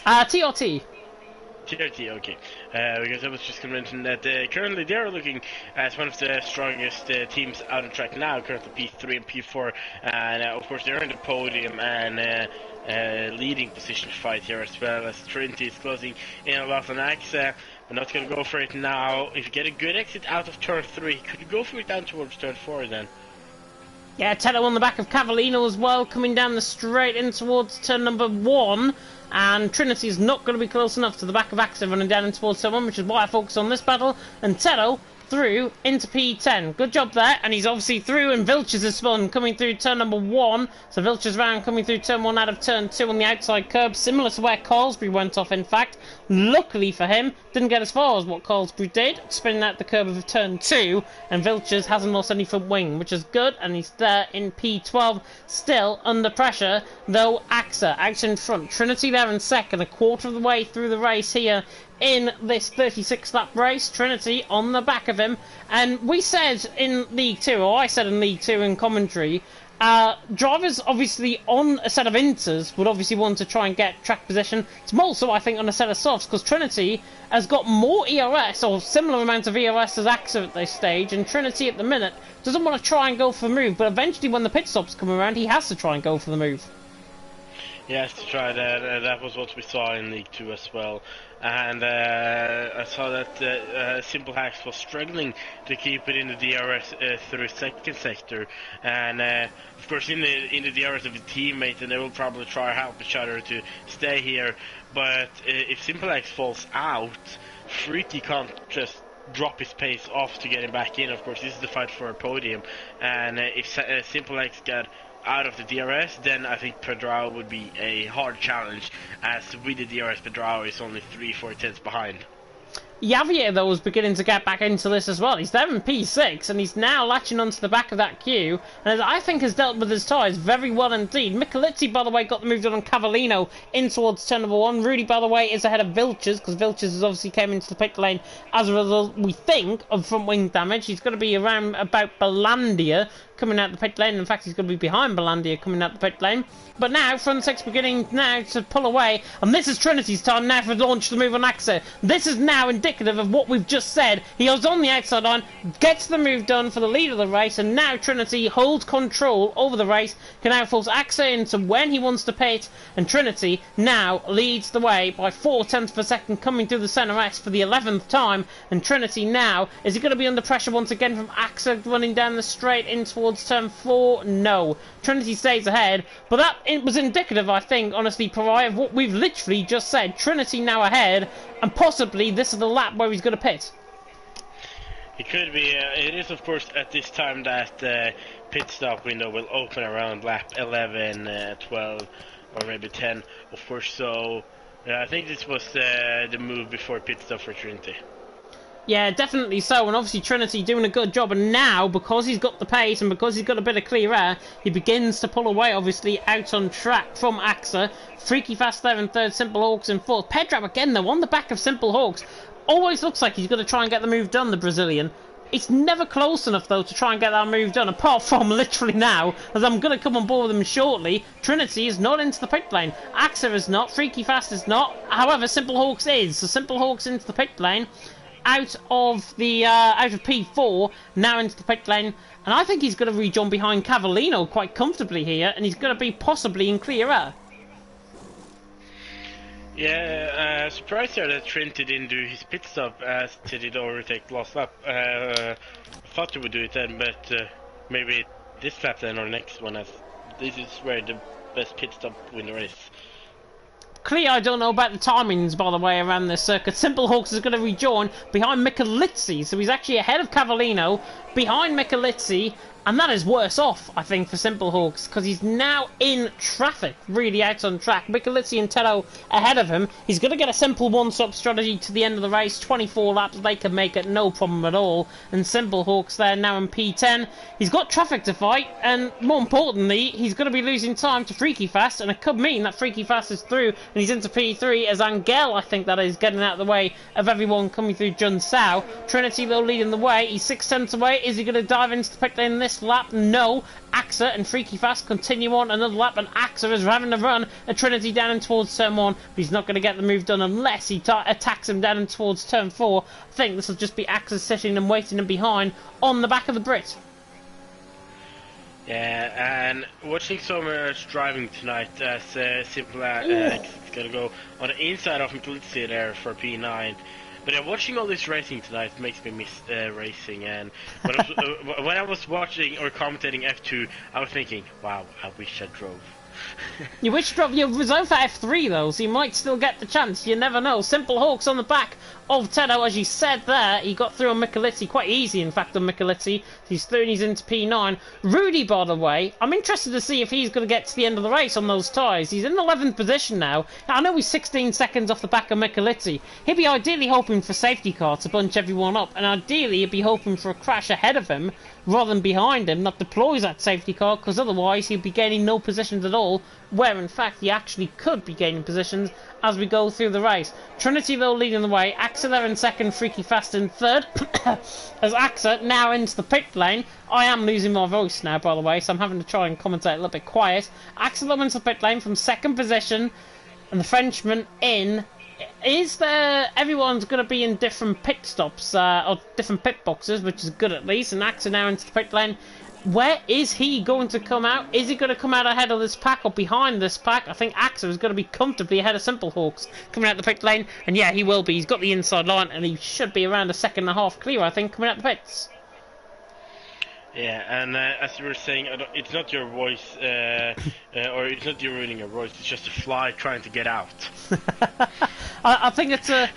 TRT. TRT, okay. Because I was just going to mention that currently they are looking as one of the strongest teams out on track now, currently P3 and P4, and of course they're in the podium and leading position fight here, as well as Trinity is closing in a lot on AXA. We're not going to go for it now. If you get a good exit out of turn 3, could you go for it down towards turn 4 then? Yeah, Tedo on the back of Cavallino as well, coming down the straight in towards turn number 1. And Trinity is not going to be close enough to the back of AXA running down in towards turn 1, which is why I focus on this battle. And Tedo through into P10. Good job there, and he's obviously through, and Vilches has spun, coming through turn number 1. So Vilches round coming through turn 1 out of turn 2 on the outside curb, similar to where Carlsberry went off, in fact. Luckily for him, didn't get as far as what Carlsberry did, spinning out the curb of turn 2, and Vilches hasn't lost any front wing, which is good, and he's there in P12, still under pressure, though AXA in front. Trinity there in 2nd, a quarter of the way through the race here in this 36-lap race. Trinity on the back of him, and we said in League 2, or I said in League 2 in commentary, drivers obviously on a set of inters would obviously want to try and get track position. It's more so, I think, on a set of softs, because Trinity has got more ERS, or similar amount of ERS as AXA at this stage, and Trinity at the minute doesn't want to try and go for the move, but eventually when the pit stops come around, he has to try and go for the move. He has to try that. That was what we saw in League 2 as well. And I saw that Simple Hacks was struggling to keep it in the DRS through 2nd sector. And of course in the DRS of a teammate, and they will probably try to help each other to stay here. But if Simple Hacks falls out, Freaky can't just drop his pace off to get him back in. Of course, this is the fight for a podium. And if Simple Hacks got out of the DRS, then I think Pedrao would be a hard challenge, as with the DRS, Pedrao is only 3-4 tenths behind. Javier, though, is beginning to get back into this as well. He's there in P6, and he's now latching onto the back of that queue, and I think has dealt with his tyres very well indeed. Michalizzi, by the way, got the move done on Cavallino in towards turn number 1. Rudy, by the way, is ahead of Vilches, because Vilches has obviously came into the pit lane as a result, we think, of front wing damage. He's going to be around about Belandia coming out the pit lane. In fact, he's going to be behind Belandia coming out the pit lane. But now, front six beginning now to pull away, and this is Trinity's time now for launch the move on Axa. This is now indicative of what we've just said. He was on the outside line, gets the move done for the lead of the race, and now Trinity holds control over the race, can now force Axa into when he wants to pit, and Trinity now leads the way by 4 tenths per second coming through the centre S for the 11th time, and Trinity now, is he going to be under pressure once again from Axa running down the straight in towards turn 4? No. Trinity stays ahead, but that it was indicative, I think, honestly, Pariah, of what we've literally just said. Trinity now ahead, and possibly this is the lap where he's going to pit. It could be. It is, of course, at this time that the pit stop window will open around lap 11, 12, or maybe 10, of course. So I think this was the move before pit stop for Trinity. Yeah, definitely so, and obviously Trinity doing a good job, and now, because he's got the pace and because he's got a bit of clear air, he begins to pull away, obviously, out on track from Axa. Freaky Fast there in third, Simple Hawks in fourth. Pedrao again, though, on the back of Simple Hawks. Always looks like he's going to try and get the move done, the Brazilian. It's never close enough, though, to try and get that move done, apart from literally now, as I'm going to come on board with him shortly. Trinity is not into the pit lane. Axa is not. Freaky Fast is not. However, Simple Hawks is. So Simple Hawks into the pit lane. Out of P4, now into the pit lane, and I think he's going to rejoin behind Cavallino quite comfortably here, and he's going to be possibly in clear air. Yeah, surprised here that Trinity didn't do his pit stop as he did overtake last lap. I thought he would do it then, but maybe this lap then or next one, as this is where the best pit stop win the race. Clear, I don't know about the timings, by the way, around this circuit. Simple Hawks is going to rejoin behind Michalizzi, so he's actually ahead of Cavallino, behind Michalizzi, and that is worse off, I think, for Simple Hawks, because he's now in traffic, really out on track. Michalizzi and Tello ahead of him. He's going to get a simple one-stop strategy to the end of the race. 24 laps, they can make it, no problem at all. And Simple Hawks there now in P10. He's got traffic to fight, and more importantly, he's going to be losing time to Freaky Fast, and it could mean that Freaky Fast is through, and he's into P3, as Angel, I think that is, getting out of the way of everyone coming through Jun Sao. Trinity, though, leading the way. He's 6 tenths away. Is he going to dive into the pit lane this lap? No. Axa and Freaky Fast continue on another lap, and Axa is having a run at Trinity down in towards turn 1, but he's not going to get the move done unless he attacks him down in towards turn 4. I think this will just be Axa sitting and waiting and behind on the back of the Brit. Yeah, and watching so much driving tonight, as Simple is going to go on the inside of Michalizzi there for P9. But watching all this racing tonight makes me miss racing, and when I was watching or commentating F2, I was thinking, wow, I wish I drove. You wish you drove. You're reserved for F3 though, so you might still get the chance. You never know. Simple Hawks on the back of Teddo, as you said there. He got through on Michalizzi, quite easy in fact on Michalizzi. He's through and he's into P9. Rudy, by the way, I'm interested to see if he's going to get to the end of the race on those tyres. He's in 11th position now. I know he's 16 seconds off the back of Michalizzi. He'd be ideally hoping for safety car to bunch everyone up, and ideally he'd be hoping for a crash ahead of him rather than behind him that deploys that safety car, because otherwise he'll be gaining no positions at all, where in fact he actually could be gaining positions as we go through the race. Trinity, though, leading the way. Axa there in second, Freaky Fast in third. As Axa now into the pit lane. I am losing my voice now, by the way, so I'm having to try and commentate a little bit quiet. Axa though into the pit lane from second position, and the Frenchman in. Is there... Everyone's going to be in different pit stops, or different pit boxes, which is good at least, and Axa now into the pit lane. Where is he going to come out? Is he going to come out ahead of this pack or behind this pack? I think Axa is going to be comfortably ahead of Simple Hawks coming out the pit lane, and yeah, he will be. He's got the inside line, and he should be around a second and a half clear, I think, coming out the pits. Yeah, and as you were saying, it's not your voice, or it's not you ruining your voice, it's just a fly trying to get out. I think it's a...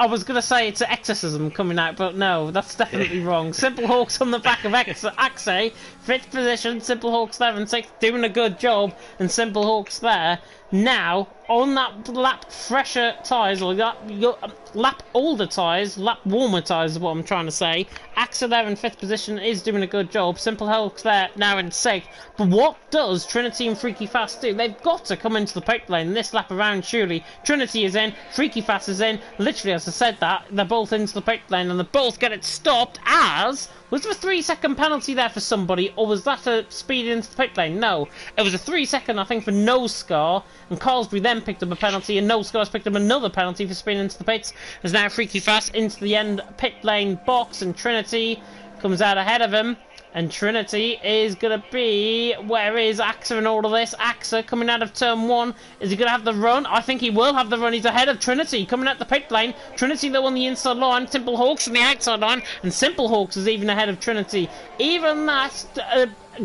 I was going to say it's an exorcism coming out, but no, that's definitely wrong. Simple Hawks on the back of Axe, 5th position, Simple Hawks there in 6th, doing a good job, and Simple Hawks there. Now, on that lap fresher tyres, or lap older tyres, lap warmer tyres is what I'm trying to say. Axa there in 5th position is doing a good job. Simple Hawks there now in 6th. But what does Trinity and Freaky Fast do? They've got to come into the pit lane this lap around, surely. Trinity is in, Freaky Fast is in. Literally, as I said that, they're both into the pit lane, and they both get it stopped as... Was there a 3-second penalty there for somebody, or was that a speed into the pit lane? No. It was a 3-second, I think, for No Scar, and Carlsbury then picked up a penalty, and No Scar's picked up another penalty for speeding into the pits. There's now Freaky Fast into the end pit lane box, and Trinity comes out ahead of him. And Trinity is going to be... Where is Axa in all of this? Axa coming out of turn 1. Is he going to have the run? I think he will have the run. He's ahead of Trinity coming out the pit lane. Trinity, though, on the inside line. Simple Hawks on the outside line. And Simple Hawks is even ahead of Trinity. Even that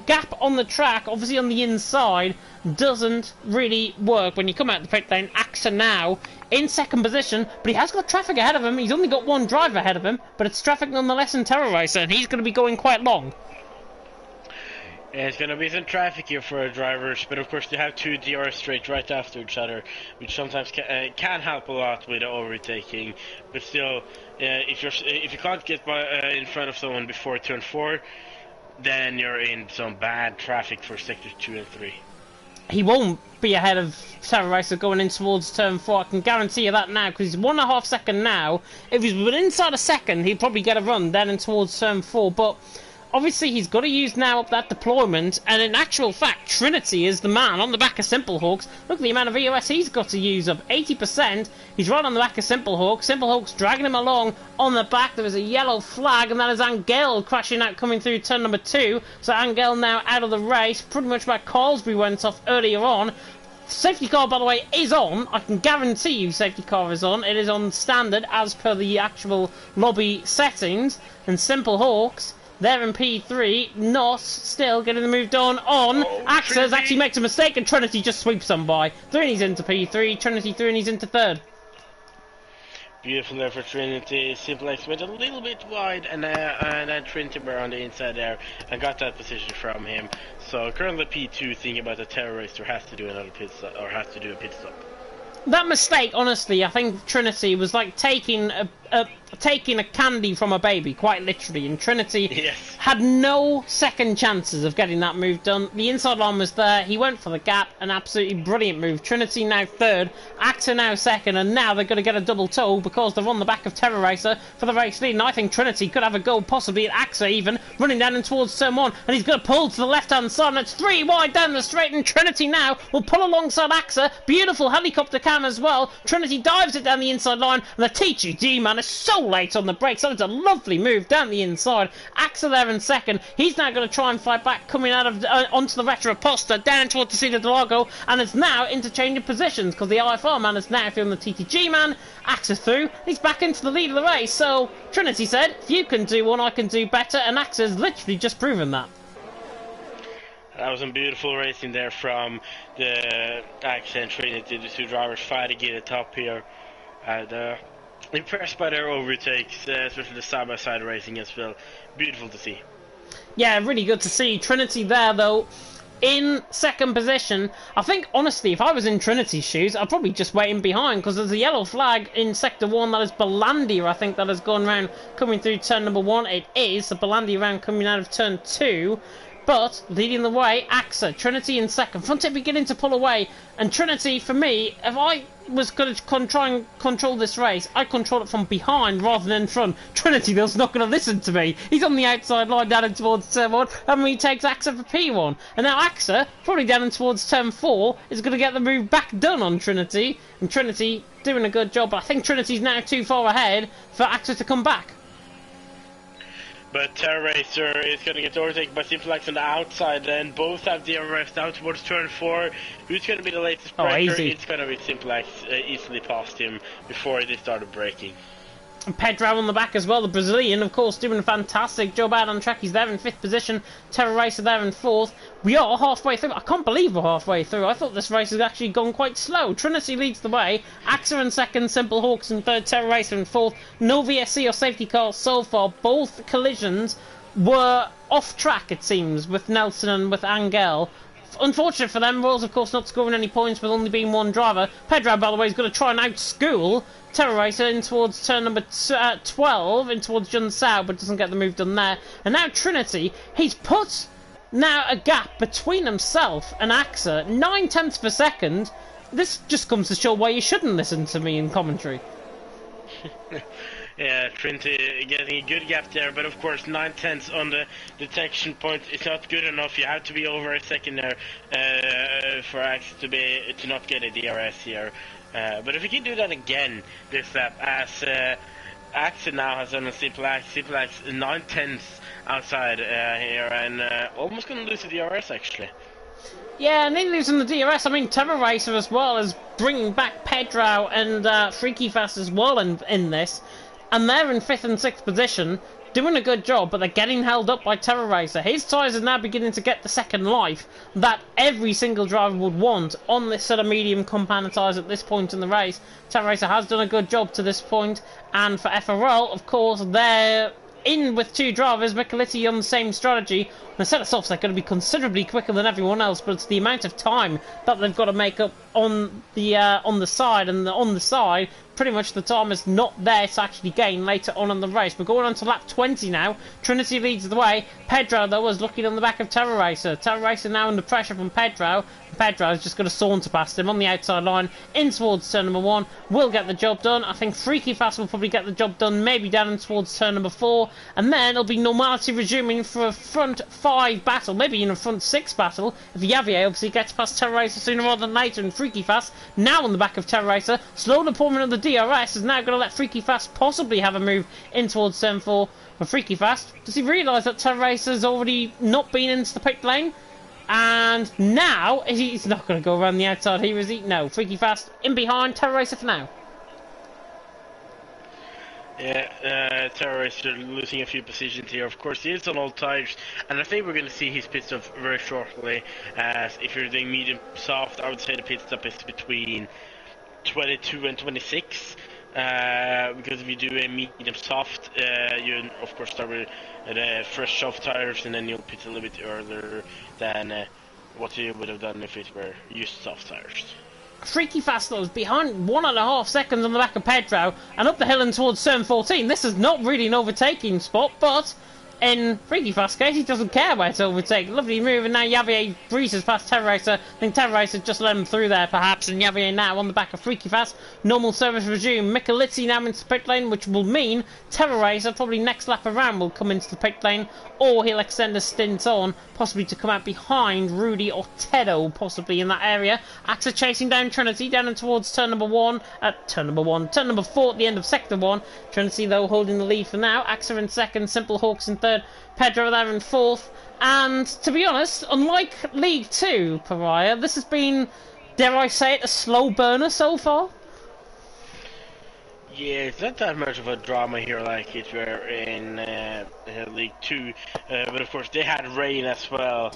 gap on the track, obviously on the inside, doesn't really work when you come out the pit lane. Axa now in 2nd position, but he has got traffic ahead of him. He's only got one driver ahead of him, but it's traffic nonetheless in Terror Racer, and he's going to be going quite long. Yeah, it's going to be some traffic here for our drivers, but of course they have 2 DRS straight right after each other, which sometimes can help a lot with the overtaking. But still, if you can't get in front of someone before turn 4, then you're in some bad traffic for sectors 2 and 3. He won't be ahead of Terror Racer going in towards turn 4. I can guarantee you that now, because he's 1.5 seconds now. If he's within inside a second, he'd probably get a run then and towards turn 4. But obviously, he's got to use now up that deployment, and in actual fact, Trinity is the man on the back of Simple Hawks. Look at the amount of EOS he's got to use up. 80%. He's right on the back of Simple Hawks. Simple Hawks dragging him along on the back. There is a yellow flag, and that is Angel crashing out coming through turn number 2. So Angel now out of the race, pretty much where Carlsbury went off earlier on. Safety car, by the way, is on. I can guarantee you safety car is on. It is on standard as per the actual lobby settings. And Simple Hawks... They're in P3, not still getting moved on. Axers actually makes a mistake and Trinity just sweeps them by. Threeni's into P3, Trinity Threeni's into 3rd. Beautiful there for Trinity. Simple X went a little bit wide, and then Trinity were on the inside there and got that position from him. So currently P2 thinking about the Terror Racer has to do another pit stop, or has to do a pit stop. That mistake, honestly, I think Trinity was like taking a candy from a baby, quite literally, and Trinity had no second chances of getting that move done. The inside line was there, he went for the gap, an absolutely brilliant move. Trinity now 3rd, Axa now 2nd, and now they're going to get a double toll because they're on the back of Terror Racer for the race lead, and I think Trinity could have a goal, possibly at Axa even, running down in towards turn 1, and he's going to pull to the left-hand side, and it's 3 wide down the straight, and Trinity now will pull alongside Axa. Beautiful helicopter cam as well. Trinity dives it down the inside line, and the TTG man is so late on the brakes. That was a lovely move down the inside. Axa there in 2nd. He's now going to try and fight back, coming out of onto the Retro Poster, down towards the Cedar Delago, and it's now interchanging positions because the IFR man is now through on the TTG man. Axa through. He's back into the lead of the race. So Trinity said, if you can do one, I can do better, and Axa's literally just proven that. That was some beautiful racing there from the Axa and Trinity, the 2 drivers fighting at the top here. And impressed by their overtakes, especially the side-by-side racing as well. Beautiful to see. Yeah, really good to see. Trinity there, though, in 2nd position. I think, honestly, if I was in Trinity's shoes, I'd probably just wait in behind, because there's a yellow flag in Sector 1. That is Belandia, I think, that has gone round coming through turn number 1. It is the Belandia round coming out of turn 2. But, leading the way, Axa, Trinity in 2nd. Frontier beginning to pull away. And Trinity, for me, if I was going to try and control this race, I'd control it from behind rather than in front. Trinity, they's not going to listen to me. He's on the outside line down in towards turn 1, and he takes Axa for P1. And now Axa, probably down in towards turn 4, is going to get the move back done on Trinity. And Trinity doing a good job, but I think Trinity's now too far ahead for Axa to come back. But Terror Racer is going to get overtaken by Simple X on the outside, and both have DRS down towards turn 4. Who's going to be the latest breaker? Easy. It's going to be Simple X, easily past him before they started braking. And Pedro on the back as well, the Brazilian, of course, doing a fantastic job out on track. He's there in 5th position. Terra Racer there in 4th. We are halfway through. I can't believe we're halfway through. I thought this race has actually gone quite slow. Trinity leads the way. Axa in 2nd, Simple Hawks in 3rd, Terra Racer in 4th. No VSC or safety cars so far. Both collisions were off track, it seems, with Nelson and with Angel. Unfortunate for them, Royals of course not scoring any points with only being one driver. Pedro, by the way, is going to try and outschool Terra Racer in towards turn number 12, in towards Jun Sao, but doesn't get the move done there. And now Trinity, he's put now a gap between himself and Axa, 9/10 per second. This just comes to show why you shouldn't listen to me in commentary. Yeah, Trinity getting a good gap there, but of course 9/10 on the detection point is not good enough. You have to be over a second there for Axe to not get a DRS here. But if we can do that again this lap, as Axe now has done a Simple Axe 9/10 outside here, and almost going to lose the DRS actually. Yeah, and then losing the DRS, I mean, Terra Racer as well is bringing back Pedro and Freaky Fast as well in this. And they're in 5th and 6th position, doing a good job, but they're getting held up by Terra Racer. His tyres are now beginning to get the second life that every single driver would want on this sort of medium compound tyres at this point in the race. Terra Racer has done a good job to this point, and for FRL, of course, they're in with 2 drivers, Micheletti on the same strategy. On a set of softs, they're going to be considerably quicker than everyone else, but it's the amount of time that they've got to make up on the side, and on the side, pretty much the time is not there to actually gain later on in the race. We're going on to lap 20 now. Trinity leads the way. Pedro, though, was looking on the back of Terra Racer. Terra Racer now under pressure from Pedro. Pedro is just going to saunter past him on the outside line in towards turn number 1. Will get the job done. I think Freaky Fast will probably get the job done, maybe down in towards turn number 4. And then it'll be normality resuming for a front 5 battle, maybe in a front 6 battle, if Javier obviously gets past Terra Racer sooner rather than later. And Freaky Fast now on the back of Terra Racer. Slow deployment of the DRS is now going to let Freaky Fast possibly have a move in towards turn 4. But Freaky Fast, does he realise that Terra Racer's already not been into the pit lane? And now, he's not going to go around the outside here, is he? No, Freaky Fast in behind, Terra Racer for now. Yeah, Terra Racer losing a few positions here. Of course, he is on old tires, and I think we're going to see his pit stop very shortly. As if you're doing medium soft, I would say the pit stop is between 22 and 26. Because if you do a medium soft, you of course start with fresh soft tires, and then you'll pit a little bit earlier than what you would have done if it were used soft tires. Freaky Fast though is behind 1.5 seconds on the back of Pedro, and up the hill and towards turn 14. This is not really an overtaking spot, but in Freaky Fast's case, he doesn't care where to overtake. Lovely move, and now Javier breezes past Terra Racer. I think Terra Racer just let him through there, perhaps, and Javier now on the back of Freaky Fast. Normal service resume. Micheletti now into the pit lane, which will mean Terra Racer probably next lap around will come into the pit lane, or he'll extend a stint on, possibly to come out behind Rudy or Tedo, possibly in that area. Axa chasing down Trinity, down and towards turn number 4 at the end of sector 1. Trinity, though, holding the lead for now. Axa in 2nd, Simple Hawks in 3rd, Pedro there in 4th. And to be honest, unlike League 2, Pariah, this has been, dare I say it, a slow burner so far. Yeah, it's not that much of a drama here like it were in League 2, but of course they had rain as well,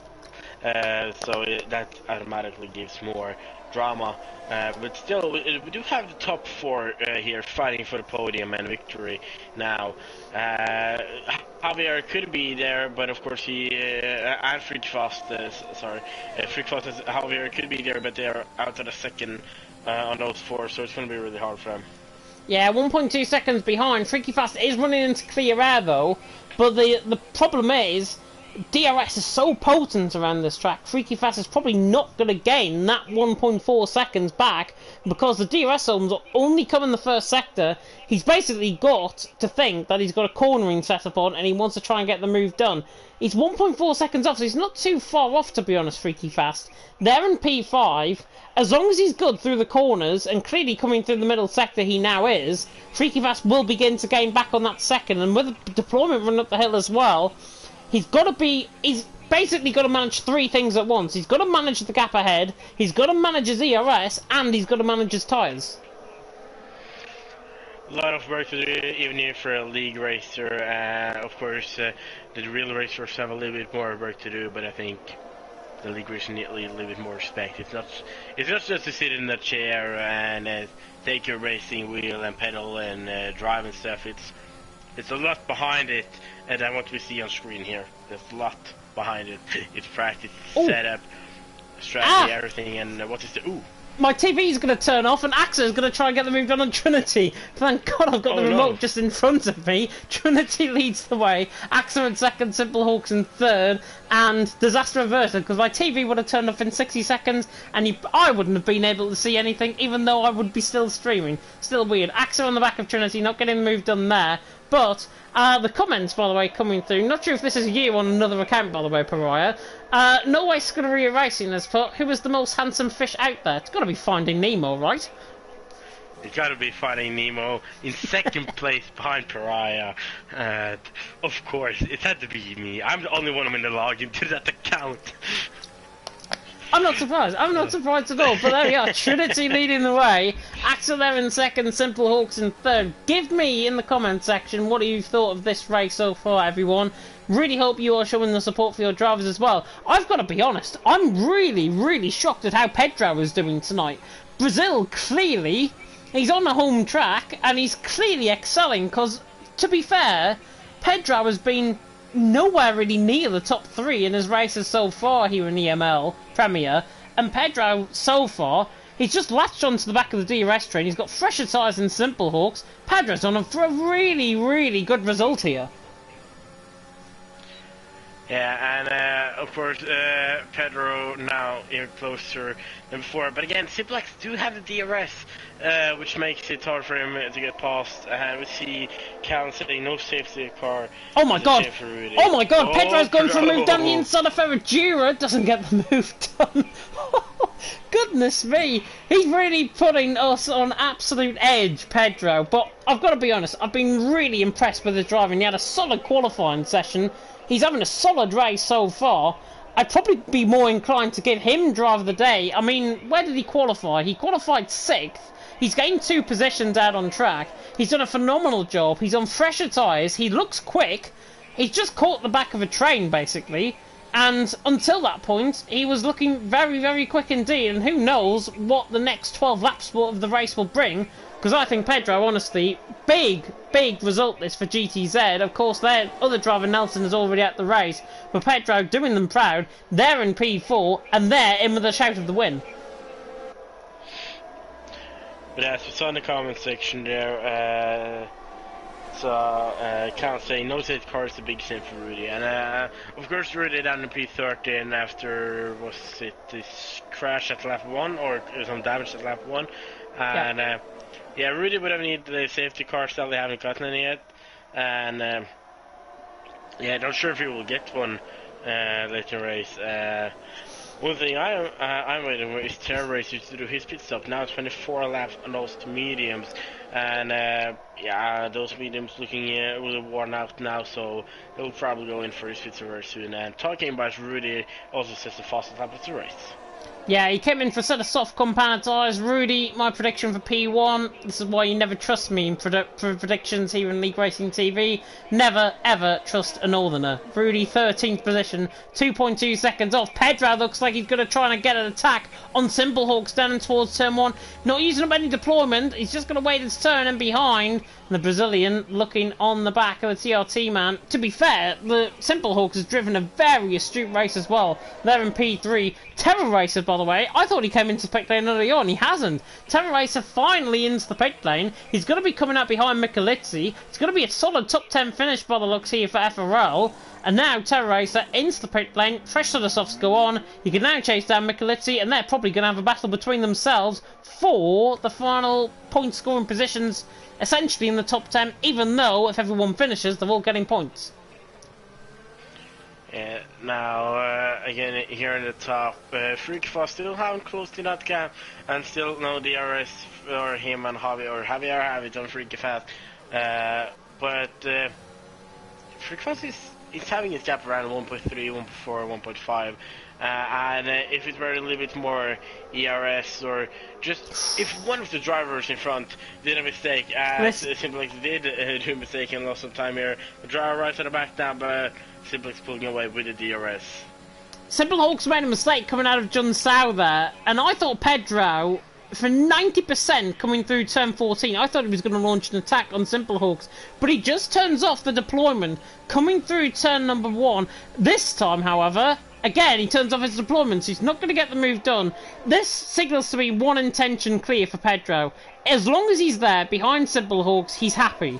so that automatically gives more drama. But still, we do have the top 4 here fighting for the podium and victory now. Javier could be there, but of course he and Freak Fast, Freak Fast and Javier could be there, but they are out at a second on those 4, so it's going to be really hard for them. Yeah, 1.2 seconds behind. Freaky Fast is running into clear air though, but the problem is DRS is so potent around this track. Freaky Fast is probably not going to gain that 1.4 seconds back because the DRS zones will only come in the first sector. He's basically got to think that he's got a cornering setup on and he wants to try and get the move done. He's 1.4 seconds off, so he's not too far off, to be honest, Freaky Fast. They're in P5. As long as he's good through the corners, and clearly coming through the middle sector he now is, Freaky Fast will begin to gain back on that second, and with the deployment running up the hill as well, he's basically got to manage 3 things at once. He's got to manage the gap ahead, he's got to manage his ERS, and he's got to manage his tyres. a lot of work to do, even if for a league racer. Of course, the real racers have a little bit more work to do, but I think the league racers need a little bit more respect. It's not just to sit in the chair and take your racing wheel and pedal and drive and stuff. It's a lot behind it, and that's what we see on screen here. There's a lot behind it. It's practice, setup, strategy, everything, and what is the My TV's going to turn off and Axel's going to try and get the move done on Trinity. Thank God I've got the remote just in front of me. Trinity leads the way, Axel in second, Simple Hawks in third, and Disaster Averted, because my TV would have turned off in 60 seconds and I wouldn't have been able to see anything, even though I would be still streaming. Still weird. Axel on the back of Trinity, not getting the move done there. But the comments, by the way, coming through. Not sure if this is you on another account, by the way, Pariah. No way Scuderia Racing has put, who is the most handsome fish out there? It's got to be Finding Nemo, right? It's got to be Finding Nemo in second place behind Pariah. And of course, it had to be me. I'm the only one in the login to that account. I'm not surprised. I'm not surprised at all. But there we are. Trinity leading the way. Axel there in second. Simple Hawks in third. Give me in the comment section what you thought of this race so far, everyone. Really hope you are showing the support for your drivers as well. I've got to be honest. I'm really shocked at how Pedro is doing tonight. Brazil, clearly, he's on the home track and he's clearly excelling because, to be fair, Pedro has been nowhere really near the top 3 in his races so far here in EML Premier, and Pedro so far he's just latched onto the back of the DRS train. He's got fresher tyres than Simple Hawks. Pedro's on for a really good result here. Yeah, and of course Pedro now here closer than before, but again Simple Hawks do have the DRS, which makes it hard for him to get past, and we see Callan saying no safety car. Oh my god! Oh my god! Pedro's gone for a move down the inside of Ferragura, doesn't get the move done. Goodness me! He's really putting us on absolute edge, Pedro, but I've got to be honest, I've been really impressed with his driving. He had a solid qualifying session. He's having a solid race so far. I'd probably be more inclined to give him driver of the day. I mean, where did he qualify? He qualified 6th. He's gained 2 positions out on track. He's done a phenomenal job. He's on fresher tyres. He looks quick. He's just caught the back of a train, basically. And until that point, he was looking very quick indeed. And who knows what the next 12 laps of the race will bring. Because I think Pedro, honestly, big result this for GTZ. Of course, their other driver, Nelson, is already at the race. But Pedro doing them proud. They're in P4, and they're in with a shout of the win. But as we saw in the comment section there, can't say no safe car is a big sin for Rudy. And of course, Rudy down in P13 after, was it this crash at lap 1, or some damage at lap 1. And yeah, Rudy would have needed a safety car, still they haven't gotten any yet. And yeah, not sure if he will get one later in the race. One thing I'm waiting for is Terror Racer to do his pit stop. Now 24 laps on those mediums. And yeah, those mediums looking really worn out now, so he'll probably go in for his pit stop very soon. And talking about Rudy also says the fastest lap of the race. Yeah, he came in for a set of soft compound tyres. Rudy, my prediction for P1. This is why you never trust me in predictions here in League Racing TV. Never, ever trust a Northerner. Rudy, 13th position, 2.2 seconds off. Pedro looks like he's going to try and get an attack on Simple Hawks down towards turn 1. Not using up any deployment. He's just going to wait his turn and behind. The Brazilian looking on the back of the TRT man. To be fair, the Simple Hawks has driven a very astute race as well. They're in P3. Terror Racer, by the way, I thought he came into the pit lane early on. He hasn't. Terror Racer finally into the pit lane. He's going to be coming out behind Michalizzi. It's going to be a solid top 10 finish by the looks here for FRL. And now Terror Racer into the pit lane. Fresh sort of softs go on. He can now chase down Michalizzi, and they're probably going to have a battle between themselves for the final point scoring positions, essentially in the top 10, even though if everyone finishes, they're all getting points. Yeah, now, again, here in the top, Freakfa still haven't closed in that gap, and still no DRS for him and Javier, or Javier have it on Freakfast. But Freakfast is having his gap around 1.3, 1.4, 1.5, if it were a little bit more ERS, or just if one of the drivers in front did a mistake, Simplex did do a mistake and lost some time here. The driver right at the back now, but Simplex pulling away with the DRS. Simple Hawks made a mistake coming out of John Sow there, and I thought Pedro, for 90% coming through turn 14, I thought he was going to launch an attack on Simple Hawks, but he just turns off the deployment coming through turn number 1. This time, however, again, he turns off his deployments. He's not going to get the move done. This signals to me one intention clear for Pedro. As long as he's there behind Simple Hawks, he's happy.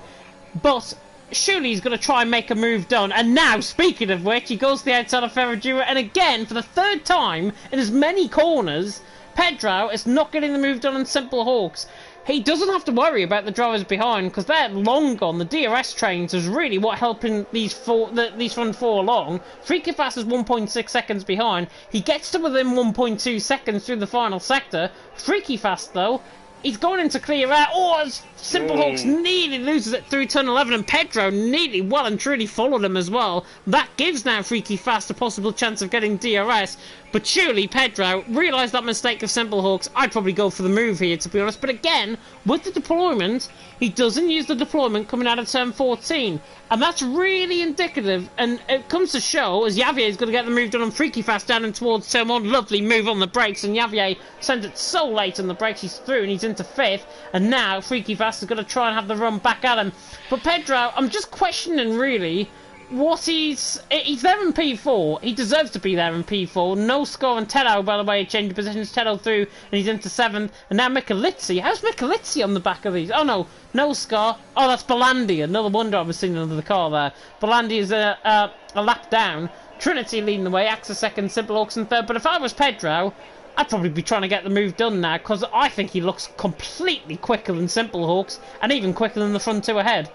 But surely he's going to try and make a move done. And now, speaking of which, he goes to the outside of Ferradura, and again, for the third time in as many corners, Pedro is not getting the move done on Simple Hawks. He doesn't have to worry about the drivers behind, because they're long gone. The DRS trains is really what helping these front four along. Freaky Fast is 1.6 seconds behind. He gets to within 1.2 seconds through the final sector. Freaky Fast, though, he's going into clear out. Oh, Simple Hawks nearly loses it through turn 11, and Pedro nearly well and truly followed him as well. That gives now Freaky Fast a possible chance of getting DRS. But surely Pedro realised that mistake of Simple Hawks. I'd probably go for the move here, to be honest. But again, with the deployment, he doesn't use the deployment coming out of turn 14. And that's really indicative. And it comes to show, as Javier is going to get the move done on Freaky Fast down and towards turn 1. Lovely move on the brakes. And Javier sent it so late on the brakes, he's through and he's into 5th. And now Freaky Fast is going to try and have the run back at him. But Pedro, I'm just questioning, really, what he's there in P4. He deserves to be there in P4. No score on Teddo, by the way, changed positions. Teddo through, and he's into 7th. And now Michalizzi. How's Michalizzi on the back of these? Oh no, no score. Oh, that's Bolandi. Another wonder I was seeing under the car there. Bolandi is a lap down. Trinity leading the way. Axa second, Simple Hawks in third. But if I was Pedro, I'd probably be trying to get the move done now, because I think he looks completely quicker than Simple Hawks, and even quicker than the front two ahead.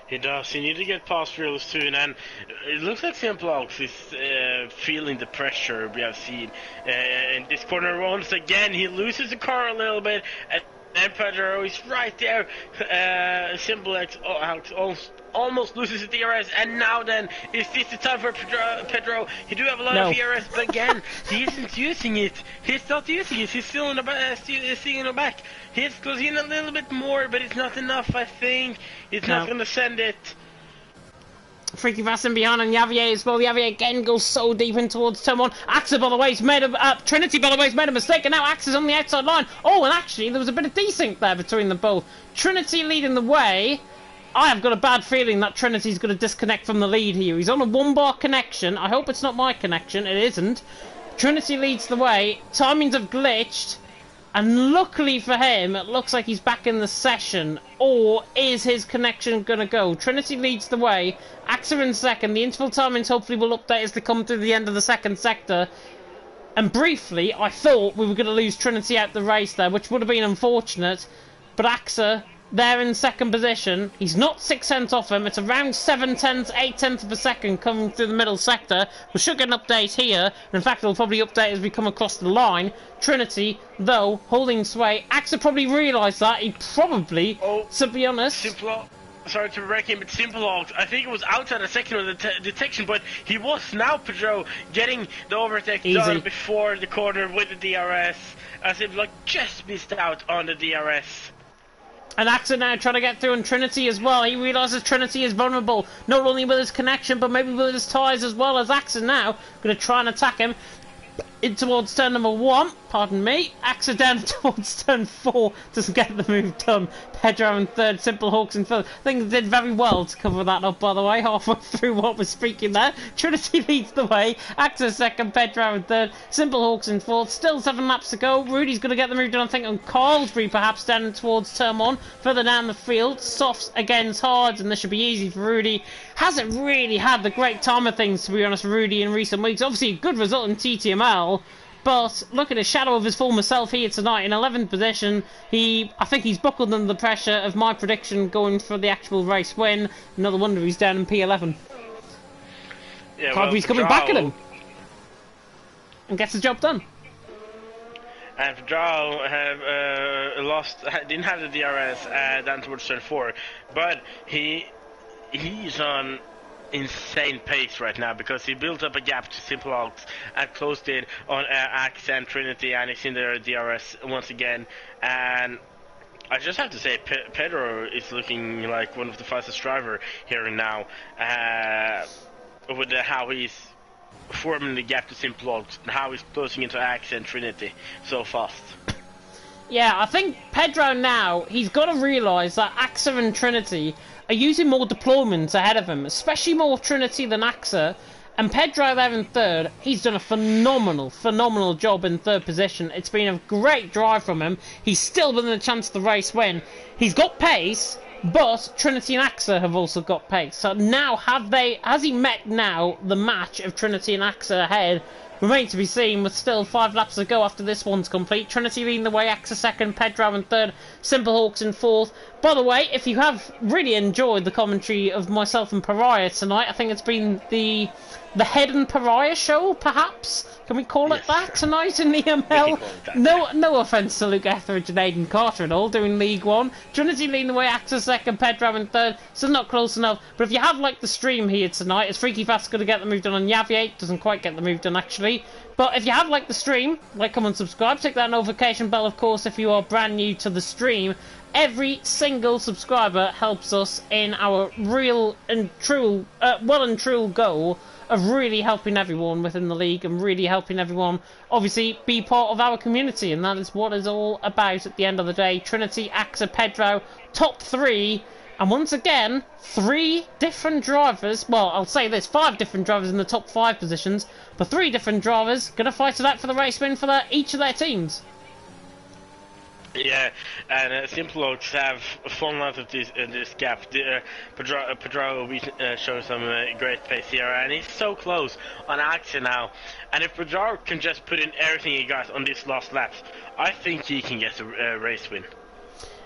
He does. He needs to get past Fearless soon, and it looks like Simple Hawks is feeling the pressure we have seen in this corner. Once again, he loses the car a little bit, and Pedro is right there. Simple Hawks almost loses the DRS, and now then, is this the time for Pedro? He do have a lot of DRS, but again, he isn't using it. He's not using it. He's still in the back. He's goes in a little bit more, but it's not enough, I think. He's not going to send it. Freaky Fast in behind, and Javier as well. Javier again goes so deep in towards turn 1. Axa, by the way, has made a Trinity, by the way, has made a mistake, and now Axa's on the outside line. Oh, and actually, there was a bit of desync there between them both. Trinity leading the way. I have got a bad feeling that Trinity's going to disconnect from the lead here. He's on a 1-bar connection. I hope it's not my connection. It isn't. Trinity leads the way. Timings have glitched. And luckily for him, it looks like he's back in the session. Or is his connection going to go? Trinity leads the way. Axa in second. The interval timings hopefully will update as they come through the end of the second sector. And briefly, I thought we were going to lose Trinity out the race there, which would have been unfortunate. But Axa, there in second position. He's not 6 tenths off him. It's around 7 tenths, 8 tenths of a second coming through the middle sector. We should get an update here. And in fact, it'll probably update as we come across the line. Trinity, though, holding sway. Axa probably realised that. He probably, to be honest... Sorry to wreck him, but Simple Hawks, I think it was outside a second of the detection, but he was now, Pedro, getting the overtake done before the corner with the DRS, as if like just missed out on the DRS. And Axa now trying to get through on Trinity as well. He realises Trinity is vulnerable, not only with his connection, but maybe with his tyres as well, as Axa now going to try and attack him in towards turn number 1, pardon me. Axa down towards turn 4, doesn't get the move done. Pedro in third, Simple Hawks in third. I think they did very well to cover that up, by the way, halfway through what was speaking there. Trinity leads the way. Axa second, Pedro in third, Simple Hawks in fourth. Still 7 laps to go. Rudy's going to get the move done, I think, on Carlsbury, perhaps, down towards turn 1. Further down the field, softs against hards, and this should be easy for Rudy. Hasn't really had the great time of things, to be honest, Rudy, in recent weeks. Obviously, a good result in TTML. But look at the shadow of his former self here tonight in 11th position. I think he's buckled under the pressure of my prediction going for the actual race win. Another wonder he's down in P11. Yeah, Carberry's coming back at him and gets the job done. And Pedro didn't have the DRS down towards turn 4, but he's on insane pace right now because he built up a gap to Simple Ox and closed it on Axe and Trinity, and he's in their DRS once again. And I just have to say, Pedro is looking like one of the fastest driver here and now, with how he's forming the gap to Simple Ox and how he's closing into Axe and Trinity so fast. Yeah, I think Pedro now, he's got to realise that Axa and Trinity are using more deployments ahead of him, especially more Trinity than Axa. And Pedro there in third, he's done a phenomenal job in third position. It's been a great drive from him. He's still within a chance of the race win. He's got pace, but Trinity and Axa have also got pace. So now, has he met now the match of Trinity and Axa ahead? Remains to be seen, with still 5 laps to go after this one's complete. Trinity leading the way, Axa second, Pedro in third, Simple Hawks in fourth. By the way, if you have really enjoyed the commentary of myself and Pariah tonight, I think it's been the Head and Pariah show, perhaps? Can we call it that tonight in the ML? No offence to Luke Etheridge and Aidan Carter at all, doing League 1. Trinity leading the way, Axa second, Pedro in third, so not close enough. But if you have liked the stream here tonight, it's Freaky Fast going to get the move done on Yaviate, doesn't quite get the move done actually. But if you have liked the stream, like, comment, subscribe, tick that notification bell of course if you are brand new to the stream. Every single subscriber helps us in our well and true goal of really helping everyone within the league and really helping everyone obviously be part of our community, and that is what it's all about at the end of the day. Trinity, Axa, Pedro, top 3, and once again 3 different drivers, well, I'll say this, 5 different drivers in the top 5 positions, but 3 different drivers gonna fight it out for the race win for each of their teams. Yeah, and Simple Oaks have fallen out of this gap. Pedro shows some great pace here, and he's so close on Axa now. And if Pedro can just put in everything he got on these last laps, I think he can get a race win.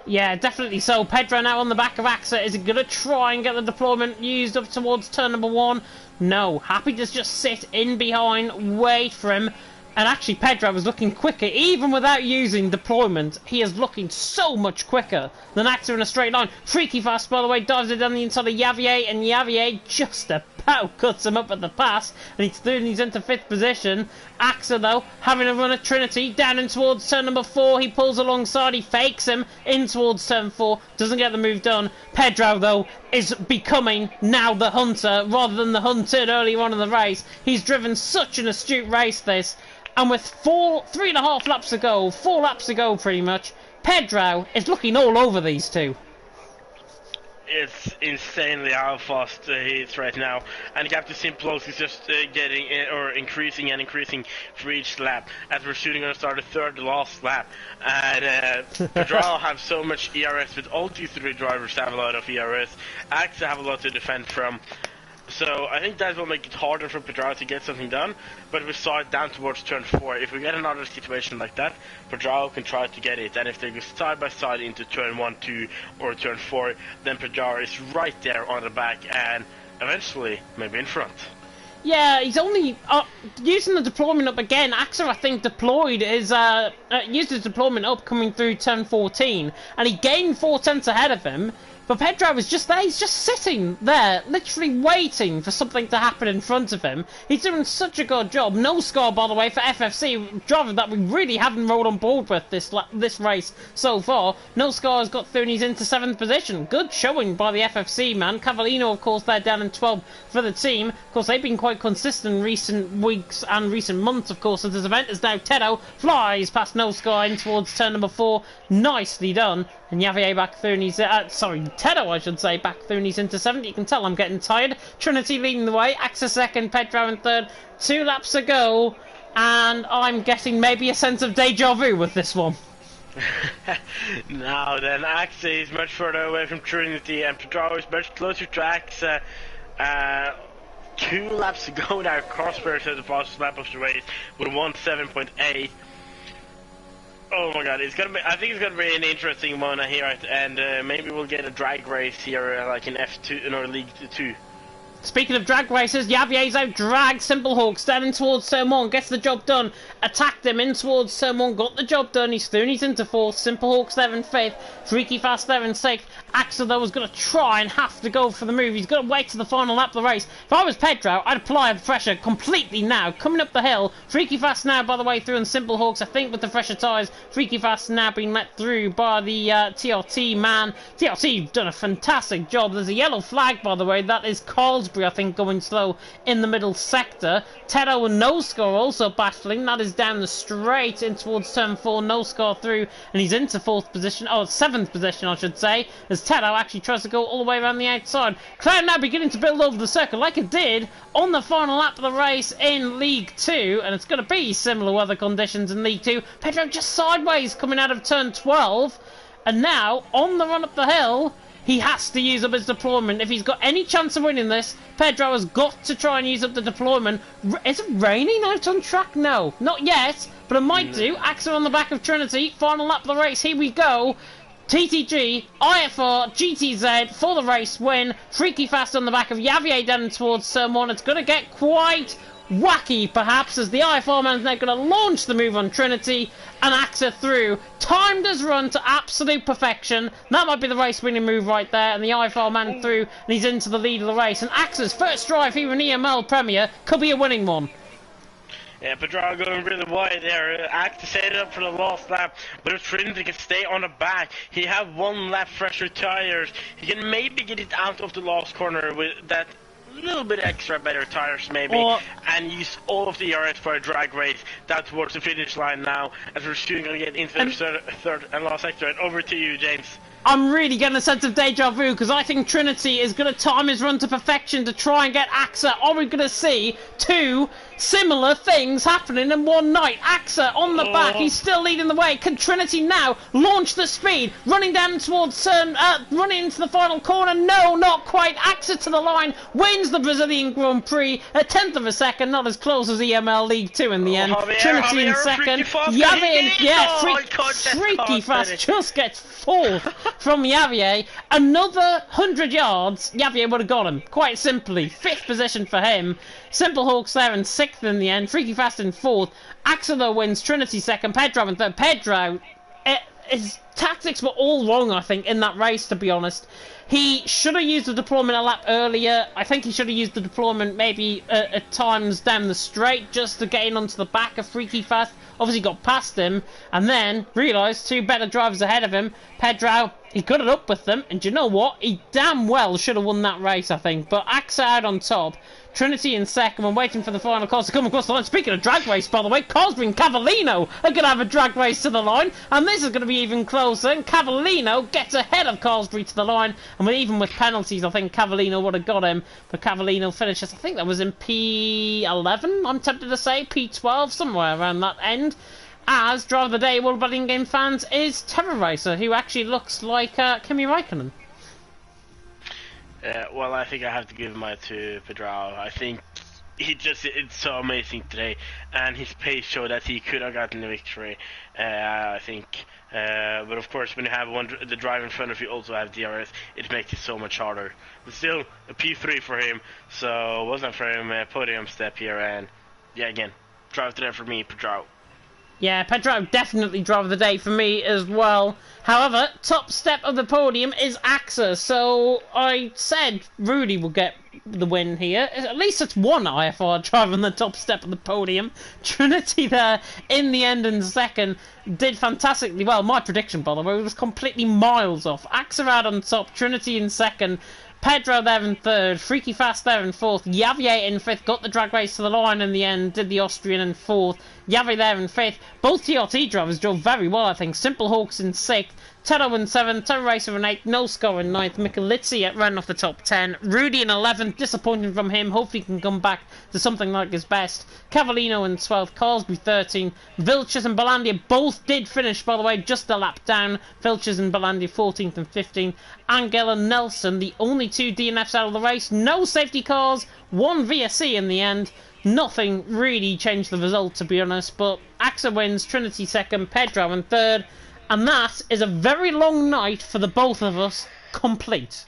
Yeah, definitely so. Pedro now on the back of Axa. Is he going to try and get the deployment used up towards turn number 1? No. Happy to just sit in behind, wait for him. And actually, Pedro was looking quicker, even without using deployment. He is looking so much quicker than Axa in a straight line. Freaky Fast, by the way, dives it down the inside of Yavier, and Yavier just about cuts him up at the pass, and he's into 5th position. Axa, though, having a run at Trinity, down in towards turn number 4. He pulls alongside, he fakes him in towards turn 4, doesn't get the move done. Pedro, though, is becoming now the hunter, rather than the hunted earlier on in the race. He's driven such an astute race, this. And with 3.5 laps to go, 4 laps to go pretty much, Pedro is looking all over these two. It's insanely how fast he is right now, and the gap to Simple Oaks is just increasing and increasing for each lap, as we're shooting on the start of third last lap. And Pedro have so much ERS, with all these 3 drivers have a lot of ERS. Axa have a lot to defend from. So I think that will make it harder for Pedro to get something done, but we saw it down towards turn 4. If we get another situation like that, Pedro can try to get it, and if they go side by side into turn 1, 2, or turn 4, then Pedro is right there on the back and eventually maybe in front. Yeah, he's only using the deployment up again. Axa, I think, deployed his used his deployment up coming through turn 14, and he gained 4 tenths ahead of him. But Pedro was just there, he's just sitting there, literally waiting for something to happen in front of him. He's doing such a good job. No score, by the way, for FFC, driver that we really haven't rolled on board with this race so far. No score has got through and he's into 7th position. Good showing by the FFC, man. Cavallino, of course, they're down in 12th for the team. Of course, they've been quite consistent in recent weeks and recent months, of course, of this event, as now Tedo flies past No Score in towards turn number 4. Nicely done. And Yavier back through and he's, Tedo, I should say, back through and he's into 7th. You can tell I'm getting tired. Trinity leading the way, Axa second, Pedro in third. 2 laps to go, and I'm getting maybe a sense of deja vu with this one. Now then, Axa is much further away from Trinity, and Pedro is much closer to Axa. 2 laps to go now. Crossbear at the fastest lap of the race with 1:07.8. Oh my god, I think it's gonna be an interesting one here, and maybe we'll get a drag race here, like in F2 or League 2. Speaking of drag races, Yavier's out dragged Simplehawk, standing towards Turn 1, gets the job done, attacked him in towards Turn 1, got the job done, he's through, he's into 4th, Simplehawk's there in 5th, Freaky Fast there in 6th, Axel though was going to try and have to go for the move, he's going to wait to the final lap of the race. If I was Pedro, I'd apply the pressure completely now, coming up the hill, Freaky Fast now by the way through, and Simplehawks I think with the fresher tyres, Freaky Fast now being let through by the TRT man. TRT done a fantastic job, there's a yellow flag by the way, that is Carlsbury I think going slow in the middle sector. Tedo and No Score also battling, that is down the straight in towards turn 4, No Score through, and he's into 4th position, oh 7th position I should say, as Tedo actually tries to go all the way around the outside. Cloud now beginning to build over the circle like it did on the final lap of the race in League 2, and it's going to be similar weather conditions in League 2. Pedro just sideways coming out of turn 12, and now on the run up the hill, he has to use up his deployment. If he's got any chance of winning this, Pedro has got to try and use up the deployment. Is it raining out on track? No, not yet, but it might do. Axel on the back of Trinity, final lap of the race, here we go. TTG, IFR, GTZ for the race win. Freaky Fast on the back of Yavier down towards turn 1. It's going to get quite wacky perhaps as the IFR man's now going to launch the move on Trinity and Axa through. Timed his run to absolute perfection. That might be the race winning move right there, and the IFR man through and he's into the lead of the race, and Axa's first drive here in EML Premier could be a winning one. Yeah, Pedro going really wide there. Act to set it up for the last lap, but if Trinity can stay on the back, he have 1 lap fresher tires. He can maybe get it out of the last corner with that little bit extra better tires maybe, and use all of the ERS for a drag race down towards the finish line now, as we're soon going to get into the third and last sector. And over to you, James. I'm really getting a sense of deja vu because I think Trinity is going to time his run to perfection to try and get Axa. Are we going to see 2 similar things happening in one night? Axa on the back, he's still leading the way. Can Trinity now launch the speed? Running down towards turn, running into the final corner. No, not quite. Axa to the line, wins the Brazilian Grand Prix. A 10th of a second, not as close as EML League 2 in the end. Trinity in second. Yavier, yeah, Freaky Fast just gets 4th from Yavier. Another 100 yards, Yavier would have got him, quite simply. 5th position for him. Simplehawks there in 6th in the end. Freaky Fast in 4th. Axel wins. Trinity 2nd. Pedro in 3rd. Pedro, his tactics were all wrong, I think, in that race, to be honest. He should have used the deployment a lap earlier. I think he should have used the deployment maybe at times down the straight just to get in onto the back of Freaky Fast. Obviously got past him and then realised 2 better drivers ahead of him. Pedro, he got it up with them, and you know what? He damn well should have won that race, I think. But Axa out on top. Trinity in second and waiting for the final cars to come across the line. Speaking of drag race, by the way, Cosby and Cavallino are going to have a drag race to the line, and this is going to be even closer, and Cavallino gets ahead of Cosby to the line, and even with penalties I think Cavallino would have got him, but Cavallino finishes, I think that was in P11, I'm tempted to say, P12, somewhere around that end, as driver of the day, World Betting Game fans, is Terror Racer, who actually looks like Kimi Räikkönen. Well, I think I have to give mine to Pedro. I think it's so amazing today, and his pace showed that he could have gotten the victory. I think, but of course, when you have the driver in front of you, also have DRS, it makes it so much harder. But still, a P3 for him, so wasn't for him a podium step here, and yeah, again, drive today for me, Pedro. Yeah, Pedro definitely driver of the day for me as well. However, top step of the podium is Axa, so I said Rudy will get the win here. At least it's one IFR driver on the top step of the podium. Trinity there in the end in second did fantastically well. My prediction, by the way, was completely miles off. Axa out on top, Trinity in second. Pedro there in 3rd, Freaky Fast there in 4th, Yavier in 5th, got the drag race to the line in the end, did the Austrian in 4th, Yavier there in 5th, both TRT drivers drove very well I think, Simplehawks in 6th, Tedo in 7th, Terror Racer in 8th, No Score in 9th, Michelizzi ran off the top 10, Rudy in 11th, disappointing from him, hopefully he can come back to something like his best, Cavallino in 12th, Carsby 13th, Vilches and Ballandia both did finish by the way, just a lap down, Vilches and Ballandia 14th and 15th, Angel and Nelson, the only 2 DNFs out of the race, no safety cars, 1 VSC in the end. Nothing really changed the result, to be honest, but Axa wins, Trinity 2nd, Pedro in 3rd, and that is a very long night for the both of us complete.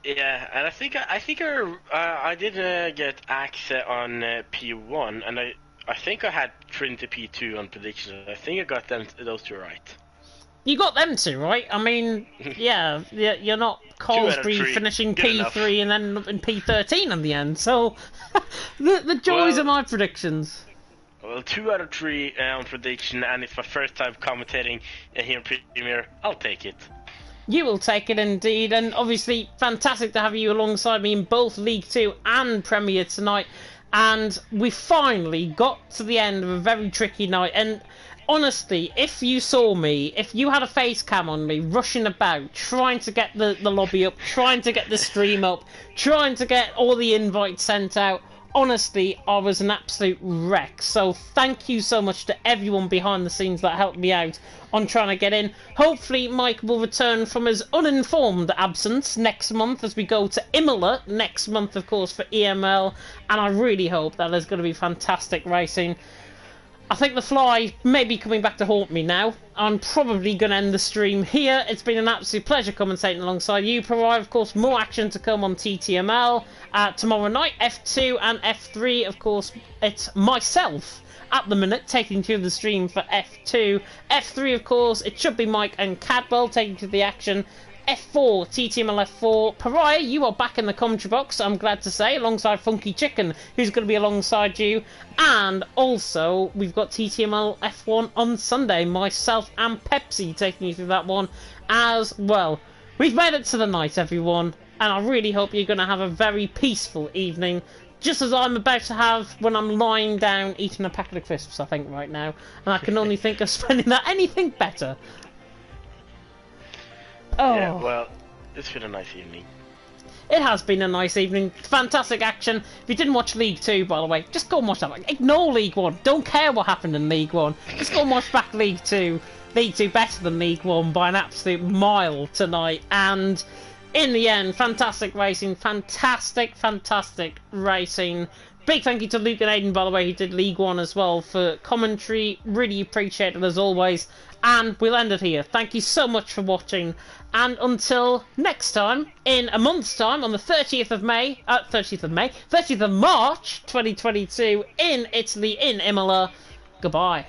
Yeah, and I did get access on P1, and I think I had Trinity P2 on predictions. I think I got those two right. You got them two, right? I mean, yeah, you're not Carlsbury finishing P3 and then in P13 in the end. So, the joys of my predictions. Well, 2 out of 3 on prediction, and it's my first time commentating here in Premier. I'll take it. You will take it indeed, and obviously fantastic to have you alongside me in both League 2 and Premier tonight. And we finally got to the end of a very tricky night, and honestly, if you saw me, if you had a face cam on me, rushing about, trying to get the lobby up, trying to get the stream up, trying to get all the invites sent out, honestly, I was an absolute wreck. So thank you so much to everyone behind the scenes that helped me out on trying to get in. Hopefully Mike will return from his uninformed absence next month as we go to Imola next month, of course, for EML. And I really hope that there's going to be fantastic racing. I think the fly may be coming back to haunt me now. I'm probably going to end the stream here. It's been an absolute pleasure commentating alongside you. Provide, of course, more action to come on TTML tomorrow night. F2 and F3, of course, it's myself at the minute taking to the stream for F2. F3, of course, it should be Mike and Cadwell taking to the action. F4, TTML F4. Pariah, you are back in the commentary box, I'm glad to say, alongside Funky Chicken, who's going to be alongside you. And also, we've got TTML F1 on Sunday, myself and Pepsi taking you through that one as well. We've made it to the night, everyone, and I really hope you're going to have a very peaceful evening, just as I'm about to have when I'm lying down eating a packet of crisps, I think, right now. And I can only think of spending that anything better. Oh. Yeah, well, it's been a nice evening. It has been a nice evening. Fantastic action. If you didn't watch League 2, by the way, just go and watch that. Ignore League 1. Don't care what happened in League 1. Just go and watch back League 2. League 2 better than League 1 by an absolute mile tonight. And in the end, fantastic racing. Fantastic racing. Big thank you to Luke and Aiden, by the way, who did League 1 as well, for commentary. Really appreciate it as always. And we'll end it here. Thank you so much for watching. And until next time, in a month's time, on the 30th of March 2022, in Italy, in Imola, goodbye.